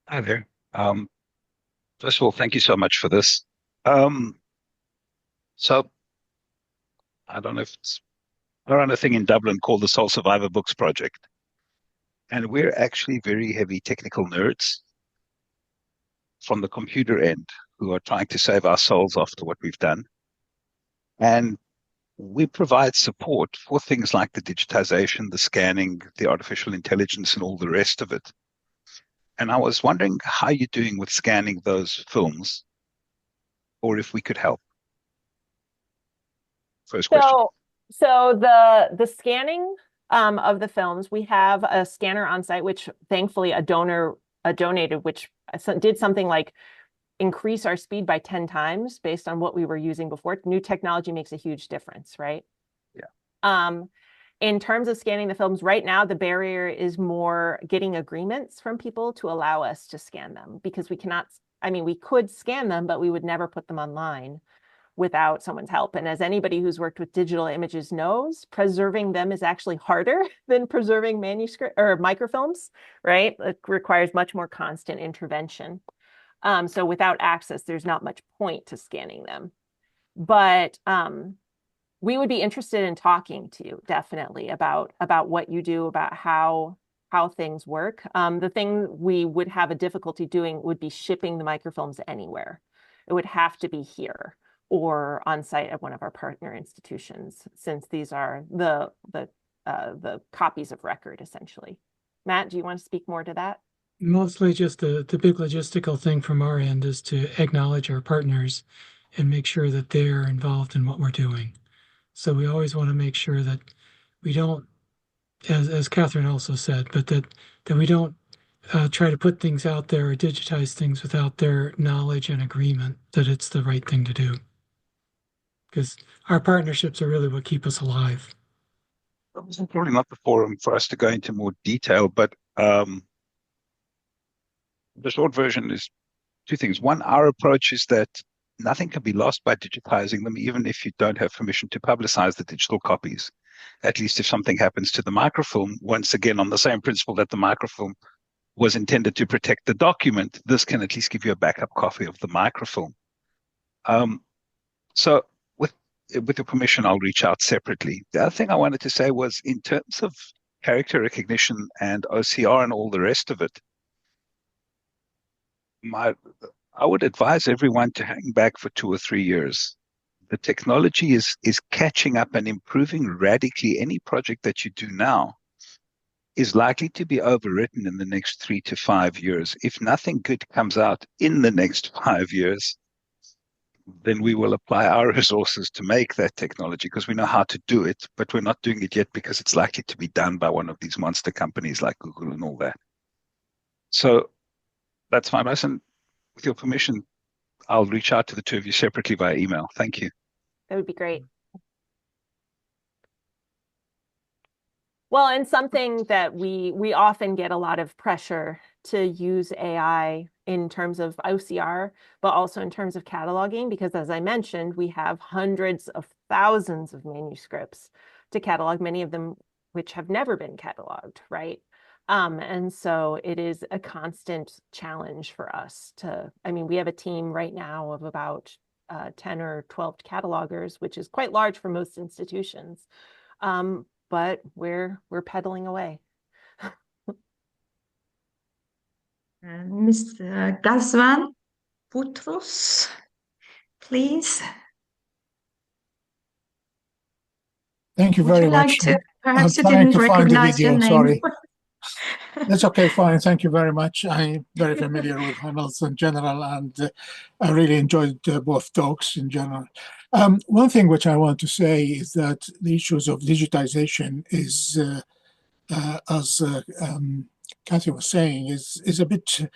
Hi there. First of all, thank you so much for this. So I don't know if I run a thing in Dublin called the Soul Survivor Books Project. And we're actually very heavy technical nerds from the computer end who are trying to save our souls after what we've done. And we provide support for things like the digitization, the scanning, the artificial intelligence, and all the rest of it. And I was wondering how you're doing with scanning those films, or if we could help. First question. So the scanning of the films, we have a scanner on site, which thankfully a donor donated, which did something like increase our speed by 10 times based on what we were using before. New technology makes a huge difference, right? Yeah. In terms of scanning the films, right now, the barrier is more getting agreements from people to allow us to scan them because we cannot, I mean, we could scan them, but we would never put them online without someone's help. And as anybody who's worked with digital images knows, preserving them is actually harder than preserving manuscript or microfilms, right? It requires much more constant intervention. So without access, there's not much point to scanning them. But we would be interested in talking to you definitely about what you do, about how things work. The thing we would have a difficulty doing would be shipping the microfilms anywhere. It would have to be here or on site at one of our partner institutions, since these are the copies of record, essentially. Matt, do you want to speak more to that? Mostly just the big logistical thing from our end is to acknowledge our partners and make sure that they're involved in what we're doing. So we always want to make sure that we don't, as Catherine also said, but that we don't try to put things out there or digitize things without their knowledge and agreement that it's the right thing to do. Because our partnerships are really what keep us alive. That was probably not the forum for us to go into more detail, but the short version is two things. One, our approach is that nothing can be lost by digitizing them, even if you don't have permission to publicize the digital copies. At least if something happens to the microfilm, once again, on the same principle that the microfilm was intended to protect the document, this can at least give you a backup copy of the microfilm. So with your permission, I'll reach out separately. The other thing I wanted to say was in terms of character recognition and OCR and all the rest of it, I would advise everyone to hang back for 2 or 3 years. The technology is catching up and improving radically. Any project that you do now is likely to be overwritten in the next 3 to 5 years. If nothing good comes out in the next 5 years, then we will apply our resources to make that technology because we know how to do it, but we're not doing it yet because it's likely to be done by one of these monster companies like Google and all that. So that's my advice. And with your permission, I'll reach out to the two of you separately via email. Thank you. That would be great. Well, and something that we often get a lot of pressure to use AI in terms of OCR, but also in terms of cataloging, because as I mentioned, we have hundreds of thousands of manuscripts to catalog, many of them which have never been cataloged, right? And so it is a constant challenge for us to, I mean, we have a team right now of about 10 or 12 catalogers, which is quite large for most institutions. But we're pedaling away. Mr. Gazwan Boutros, please. Thank you Would very you like much. to? I'm Perhaps you trying didn't to find the recognize your video. name. Sorry. That's okay, fine. Thank you very much. I'm very familiar with HMML in general, and I really enjoyed both talks in general. One thing which I want to say is that the issues of digitization is, as Kathy was saying, is a bit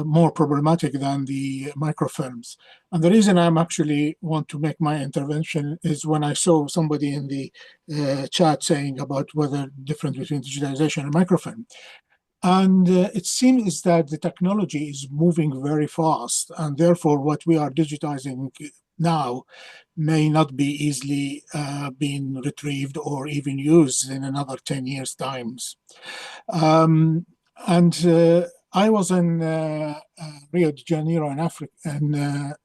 more problematic than the microfilms. And the reason I'm actually want to make my intervention is when I saw somebody in the chat saying about whether difference between digitization and microfilm. And it seems that the technology is moving very fast, and therefore what we are digitizing now may not be easily being retrieved or even used in another 10 years' times. I was in Rio de Janeiro in Africa,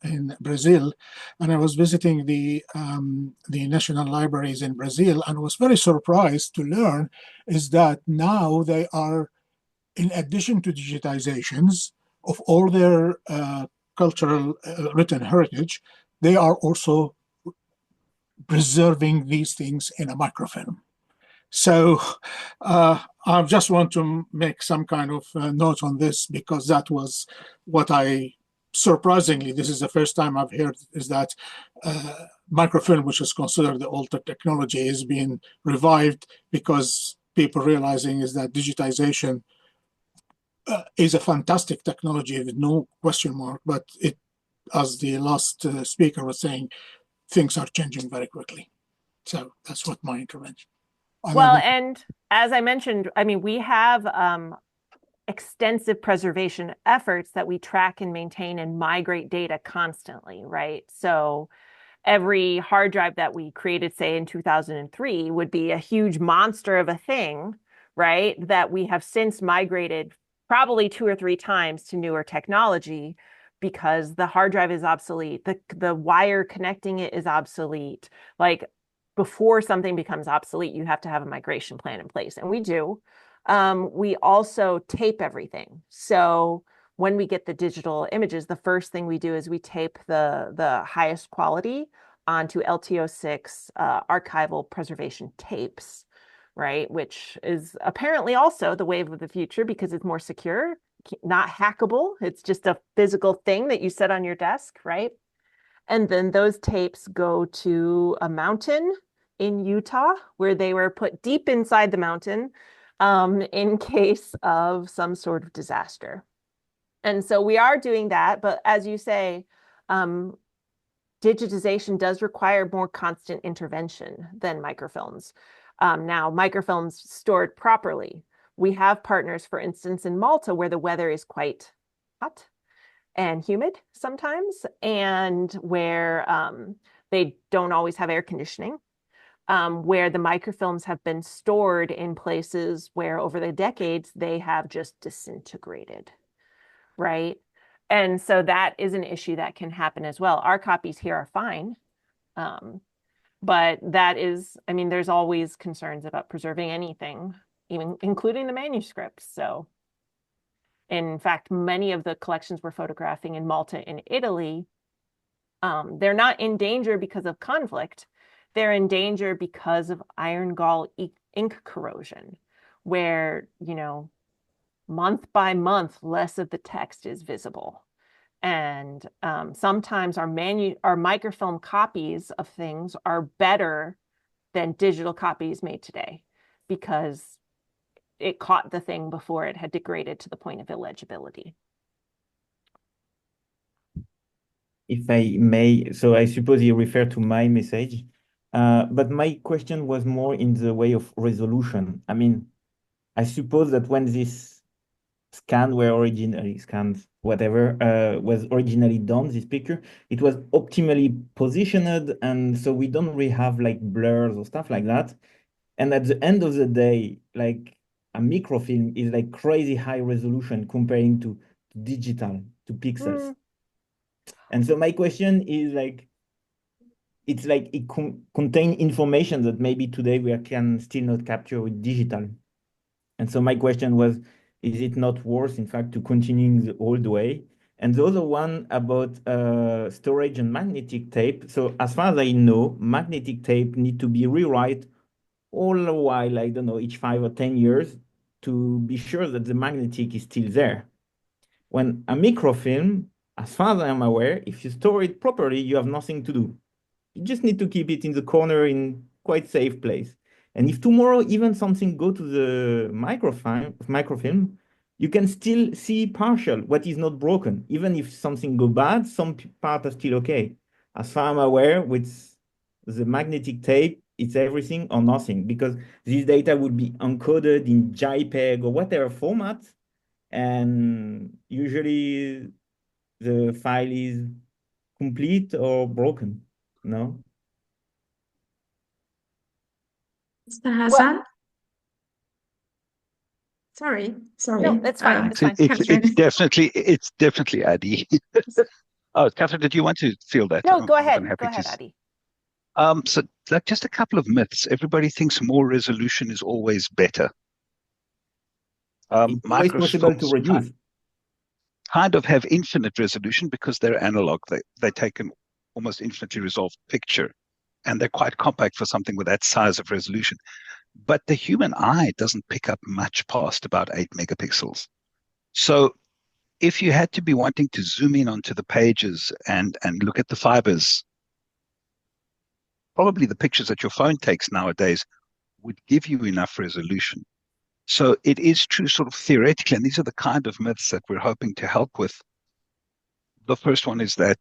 in Brazil, and I was visiting the national libraries in Brazil, and was very surprised to learn is that now they are, in addition to digitizations of all their cultural written heritage, they are also preserving these things in a microfilm. So I just want to make some kind of note on this because that was what surprisingly, this is the first time I've heard is that microfilm, which is considered the old technology, is being revived because people realizing is that digitization is a fantastic technology with no question mark, but it, as the last speaker was saying, things are changing very quickly. So that's what my intervention. Well, and as I mentioned, I mean, we have extensive preservation efforts that we track and maintain and migrate data constantly, right? So every hard drive that we created, say in 2003, would be a huge monster of a thing, right? That we have since migrated probably 2 or 3 times to newer technology because the hard drive is obsolete. The wire connecting it is obsolete. Like before something becomes obsolete, you have to have a migration plan in place. And we do. We also tape everything. So when we get the digital images, the first thing we do is we tape the highest quality onto LTO6 archival preservation tapes, right? Which is apparently also the wave of the future because it's more secure, not hackable. It's just a physical thing that you set on your desk, right? And then those tapes go to a mountain in Utah where they were put deep inside the mountain in case of some sort of disaster. And so we are doing that. But as you say, digitization does require more constant intervention than microfilms. Now, microfilms stored properly. We have partners, for instance, in Malta, where the weather is quite hot and humid sometimes, and where they don't always have air conditioning, where the microfilms have been stored in places where over the decades they have just disintegrated, right? And so that is an issue that can happen as well. Our copies here are fine. But that is, I mean, there's always concerns about preserving anything, even including the manuscripts. So in fact, many of the collections we're photographing in Malta and Italy, they're not in danger because of conflict. They're in danger because of iron gall ink corrosion, where, month by month, less of the text is visible. And sometimes our microfilm copies of things are better than digital copies made today because it caught the thing before it had degraded to the point of illegibility. If I may, so I suppose you refer to my message, but my question was more in the way of resolution. I mean, I suppose that when this scan were originally scanned, whatever, was originally done, this picture, it was optimally positioned, and so we don't really have like blurs or stuff like that. And at the end of the day, like a microfilm is like crazy high resolution comparing to digital, to pixels. And so my question is like, it's like it contain information that maybe today we can still not capture with digital. And so my question was, is it not worse, in fact, to continuing the old way? And the other one about storage and magnetic tape. So as far as I know, magnetic tape need to be rewrite all the while, I don't know, each 5 or 10 years to be sure that the magnetic is still there. When a microfilm, as far as I'm aware, if you store it properly, you have nothing to do. You just need to keep it in the corner in quite safe place. And if tomorrow even something go to the microfilm, you can still see partial what is not broken. Even if something go bad, some part are still okay. As far as I'm aware, with the magnetic tape, it's everything or nothing, because this data would be encoded in JPEG or whatever format, and usually the file is complete or broken. No? Mr. Hassan? Sorry. No, that's fine. It's fine. It's definitely Adi. Oh, Catherine, did you want to field that? No, go I'm ahead. happy Go ahead, to. Adi. So like just a couple of myths. Everybody thinks more resolution is always better. It's always possible to Microfilms reduce. kind of have infinite resolution because they're analog. They take an almost infinitely resolved picture, and they're quite compact for something with that size of resolution. But the human eye doesn't pick up much past about 8 megapixels. So if you had to be wanting to zoom in onto the pages and look at the fibers, probably the pictures that your phone takes nowadays would give you enough resolution. So it is true sort of theoretically, and these are the kind of myths that we're hoping to help with. The first one is that,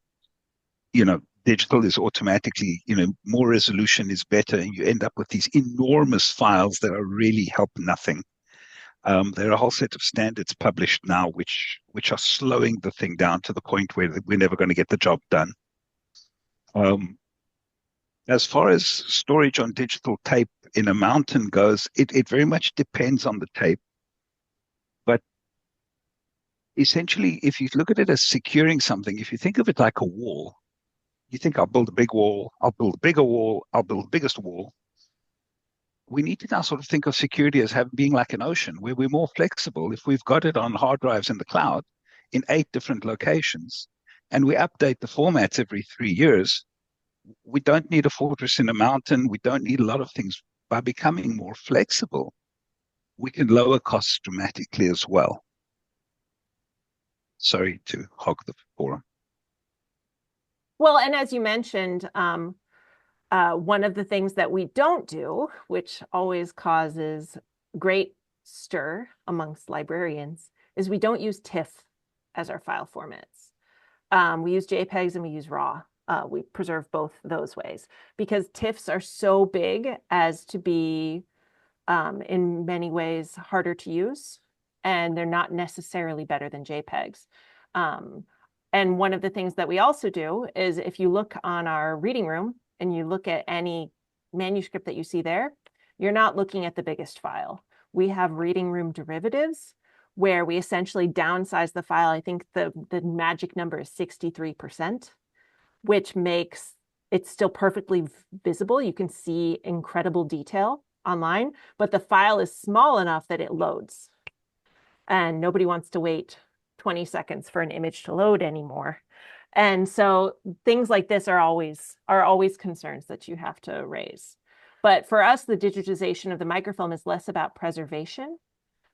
digital is automatically, more resolution is better, and you end up with these enormous files that are really help nothing. There are a whole set of standards published now which are slowing the thing down to the point where we're never going to get the job done. As far as storage on digital tape in a mountain goes, it very much depends on the tape. But essentially, if you look at it as securing something, if you think of it like a wall, you think, I'll build a big wall, I'll build a bigger wall, I'll build the biggest wall. We need to now sort of think of security as being like an ocean, where we're more flexible. If we've got it on hard drives in the cloud in 8 different locations, and we update the formats every 3 years, we don't need a fortress in a mountain. We don't need a lot of things. By becoming more flexible, we can lower costs dramatically as well. Sorry to hog the forum. Well, and as you mentioned, one of the things that we don't do, which always causes great stir amongst librarians, is we don't use TIFF as our file formats. We use JPEGs and we use RAW. We preserve both those ways because TIFFs are so big as to be, in many ways, harder to use, and they're not necessarily better than JPEGs. And one of the things that we also do is if you look on our reading room and you look at any manuscript that you see there, you're not looking at the biggest file. We have reading room derivatives where we essentially downsize the file. I think the magic number is 63%. Which makes it still perfectly visible. You can see incredible detail online, but the file is small enough that it loads. And nobody wants to wait 20 seconds for an image to load anymore. And so things like this are always concerns that you have to raise. But for us, the digitization of the microfilm is less about preservation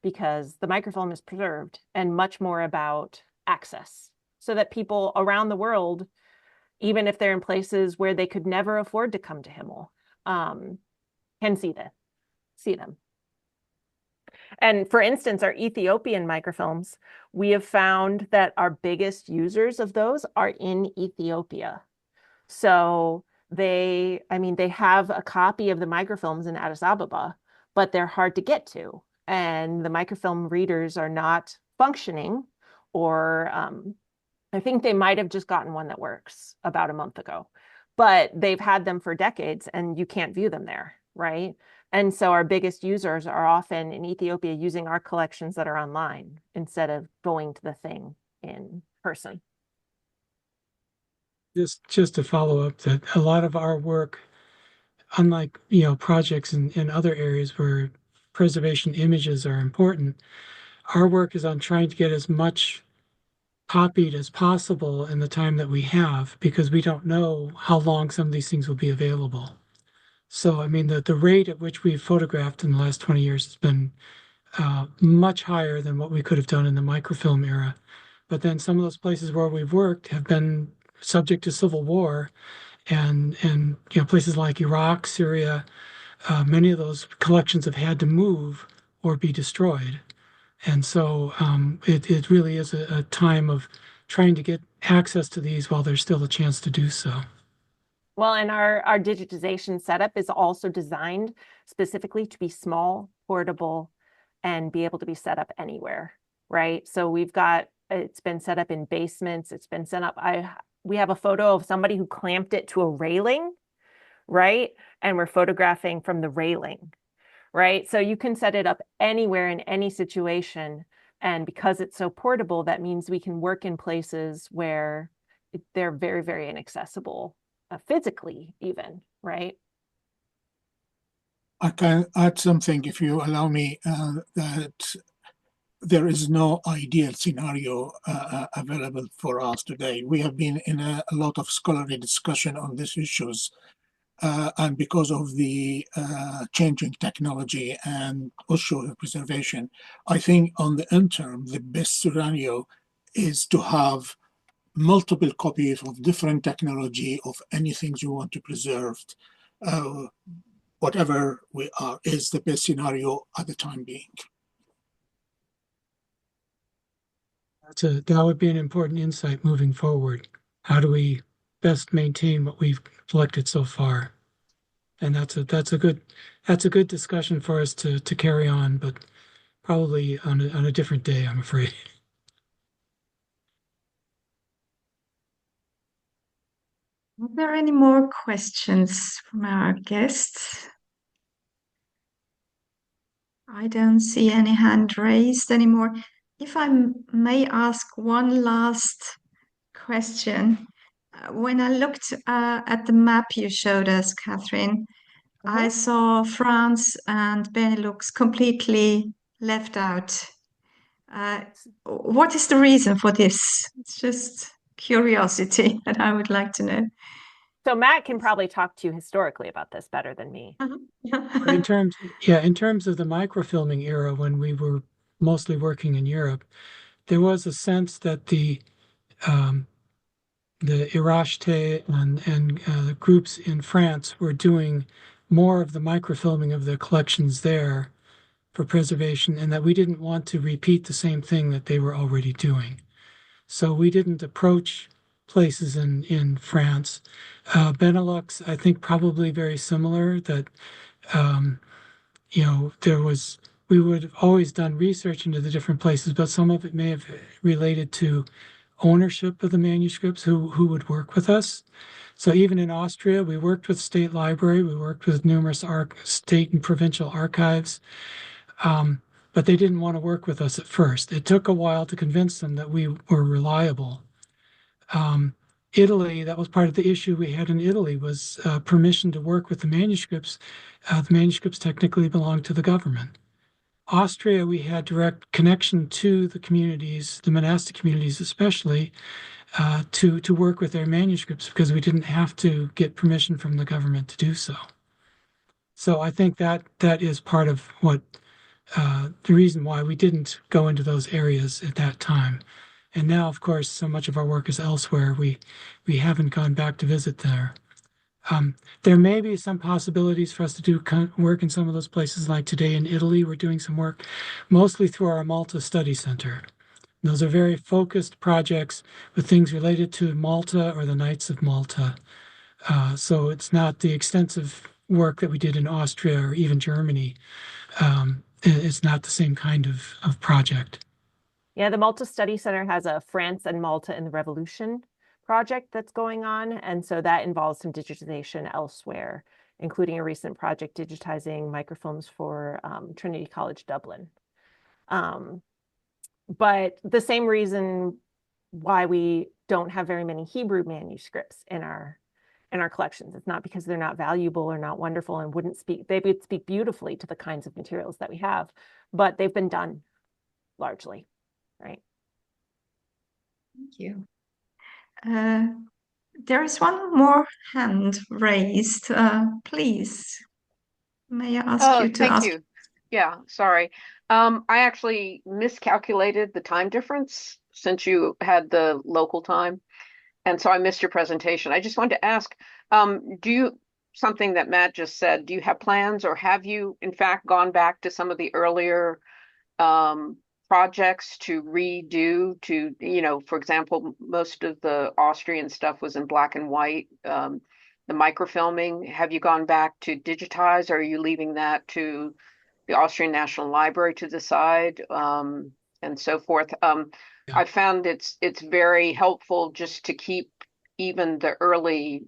because the microfilm is preserved and much more about access so that people around the world, even if they're in places where they could never afford to come to Himmel, can see them. And for instance, our Ethiopian microfilms, we have found that our biggest users of those are in Ethiopia. So they have a copy of the microfilms in Addis Ababa, but they're hard to get to. And the microfilm readers are not functioning, or I think they might have just gotten one that works about a month ago, but they've had them for decades and you can't view them there, right? And so our biggest users are often in Ethiopia using our collections that are online instead of going to the thing in person. Just to follow up, that a lot of our work, unlike projects in other areas where preservation images are important, our work is on trying to get as much copied as possible in the time that we have, because we don't know how long some of these things will be available. So, I mean, the rate at which we've photographed in the last 20 years has been much higher than what we could have done in the microfilm era. But then some of those places where we've worked have been subject to civil war, and places like Iraq, Syria, many of those collections have had to move or be destroyed. And so it really is a time of trying to get access to these while there's still a chance to do so. Well, and our digitization setup is also designed specifically to be small, portable, and be able to be set up anywhere, right? So it's been set up in basements, it's been set up, we have a photo of somebody who clamped it to a railing, right? And we're photographing from the railing, right? So you can set it up anywhere in any situation. And because it's so portable, that means we can work in places where they're very, very inaccessible, physically even, right? I can add something, if you allow me, that there is no ideal scenario available for us today. We have been in a lot of scholarly discussion on these issues. And because of the changing technology and also preservation, I think on the interim, the best scenario is to have multiple copies of different technology of anything you want to preserve. Whatever we are is the best scenario at the time being. That would be an important insight moving forward. How do we best maintain what we've collected so far? And that's a good discussion for us to carry on, but probably on a different day, I'm afraid. Are there any more questions from our guests? I don't see any hand raised anymore. If I may ask one last question. When I looked at the map you showed us, Catherine, I saw France and Benelux completely left out. What is the reason for this? It's just curiosity that I would like to know. So Matt can probably talk to you historically about this better than me. In terms of the microfilming era, when we were mostly working in Europe, there was a sense that the Irachete and the groups in France were doing more of the microfilming of their collections there for preservation, and that we didn't want to repeat the same thing that they were already doing. So we didn't approach places in France. Benelux, I think, probably very similar, that we would have always done research into the different places, but some of it may have related to ownership of the manuscripts, who would work with us. So even in Austria, we worked with State Library, we worked with numerous state and provincial archives, but they didn't want to work with us at first. It took a while to convince them that we were reliable. Italy, that was part of the issue we had in Italy, was permission to work with the manuscripts. The manuscripts technically belonged to the government. Austria, we had direct connection to the communities, the monastic communities especially, to work with their manuscripts, because we didn't have to get permission from the government to do so. So I think that is part of what the reason why we didn't go into those areas at that time. And now, of course, so much of our work is elsewhere. We haven't gone back to visit there. There may be some possibilities for us to do work in some of those places, like today in Italy, we're doing some work mostly through our Malta Study Center. Those are very focused projects with things related to Malta or the Knights of Malta. So it's not the extensive work that we did in Austria or even Germany. It's not the same kind of project. Yeah, the Malta Study Center has a France and Malta in the Revolution project that's going on. And so that involves some digitization elsewhere, including a recent project digitizing microfilms for Trinity College Dublin. But the same reason why we don't have very many Hebrew manuscripts in our collections. It's not because they're not valuable or not wonderful and they would speak beautifully to the kinds of materials that we have, but they've been done largely, right? Thank you. There is one more hand raised. Please, may I ask you to thank ask? you. Yeah, sorry. I actually miscalculated the time difference since you had the local time. And so I missed your presentation. I just wanted to ask, something that Matt just said, do you have plans or have you in fact gone back to some of the earlier projects to redo for example, most of the Austrian stuff was in black and white, the microfilming. Have you gone back to digitize, or are you leaving that to the Austrian National Library to decide, and so forth? I found it's very helpful just to keep even the early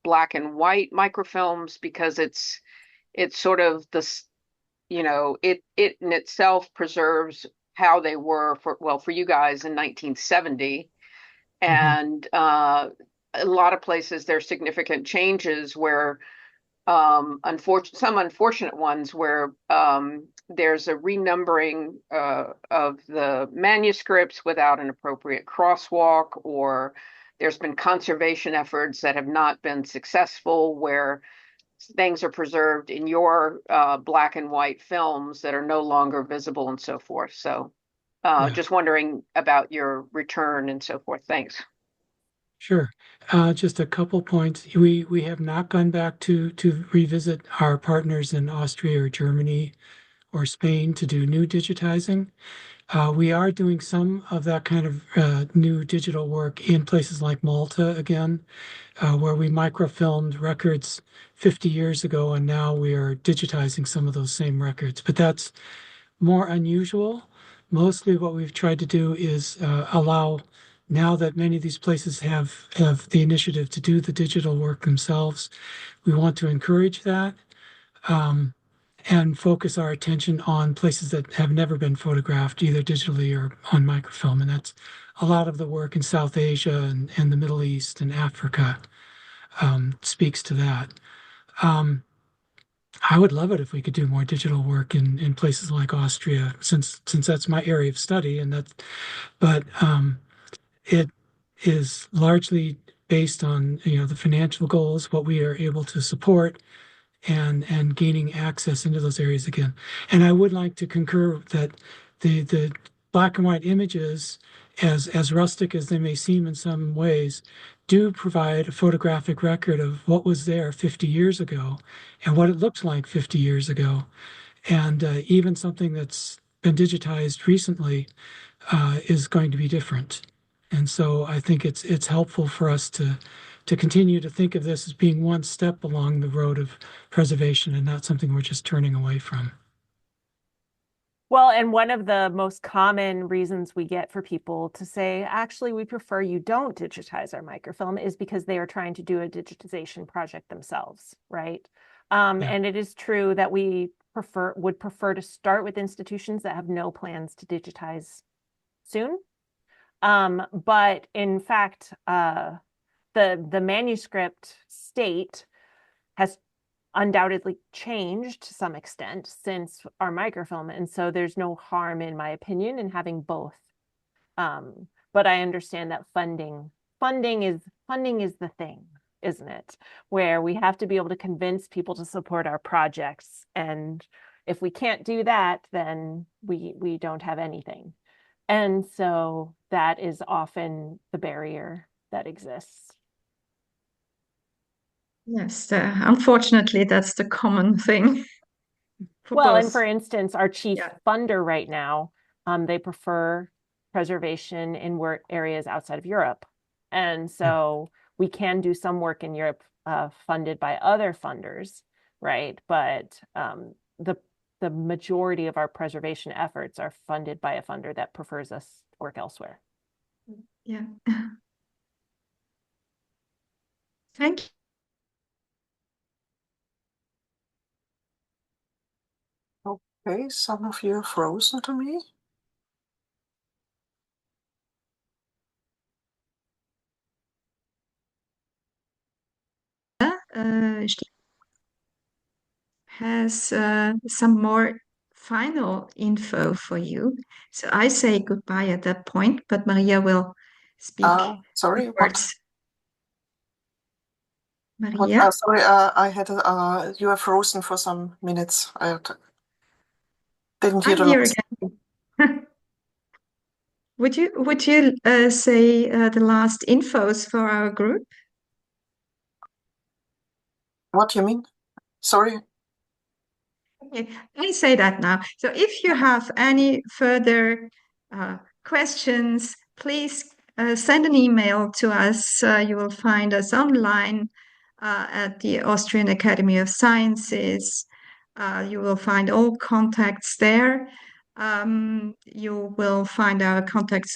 black and white microfilms, because it's sort of this, it in itself preserves how they were for you guys in 1970. And a lot of places there's significant changes where some unfortunate ones where there's a renumbering of the manuscripts without an appropriate crosswalk, or there's been conservation efforts that have not been successful, where things are preserved in your black and white films that are no longer visible and so forth. So just wondering about your return and so forth. Thanks. Sure. Just a couple points. We have not gone back to revisit our partners in Austria or Germany or Spain to do new digitizing. We are doing some of that kind of new digital work in places like Malta again, where we microfilmed records 50 years ago, and now we are digitizing some of those same records. But that's more unusual. Mostly what we've tried to do is allow, now that many of these places have the initiative to do the digital work themselves, we want to encourage that and focus our attention on places that have never been photographed, either digitally or on microfilm. And that's a lot of the work in South Asia and the Middle East and Africa speaks to that. I would love it if we could do more digital work in places like Austria, since that's my area of study, but it is largely based on the financial goals, what we are able to support, and gaining access into those areas again. And I would like to concur that the black and white images, as rustic as they may seem in some ways, do provide a photographic record of what was there 50 years ago and what it looked like 50 years ago. And even something that's been digitized recently is going to be different. And so I think it's helpful for us to continue to think of this as being one step along the road of preservation and not something we're just turning away from. Well, and one of the most common reasons we get for people to say, actually, we prefer you don't digitize our microfilm, is because they are trying to do a digitization project themselves, right? And it is true that we would prefer to start with institutions that have no plans to digitize soon. But in fact, the manuscript state has undoubtedly changed to some extent since our microfilm, and so there's no harm, in my opinion, in having both. But I understand that funding is the thing. isn't it? Where we have to be able to convince people to support our projects. And if we can't do that, then we don't have anything. And so that is often the barrier that exists. Yes, unfortunately, that's the common thing. Well, and both. for instance, our chief Yeah. funder right now, they prefer preservation in work areas outside of Europe. And so we can do some work in Europe funded by other funders, right? But the majority of our preservation efforts are funded by a funder that prefers us to work elsewhere. Yeah. Thank you. Okay, some of you are frozen to me. Has some more final info for you. So I say goodbye at that point, but Maria will speak Sorry, words. what, Maria? sorry, I had you are frozen for some minutes. I didn't hear I'm the here last. again. Would you say the last infos for our group? What do you mean? Sorry. Okay, I say that now. So if you have any further questions, please send an email to us. You will find us online at the Austrian Academy of Sciences. You will find all contacts there. You will find our contacts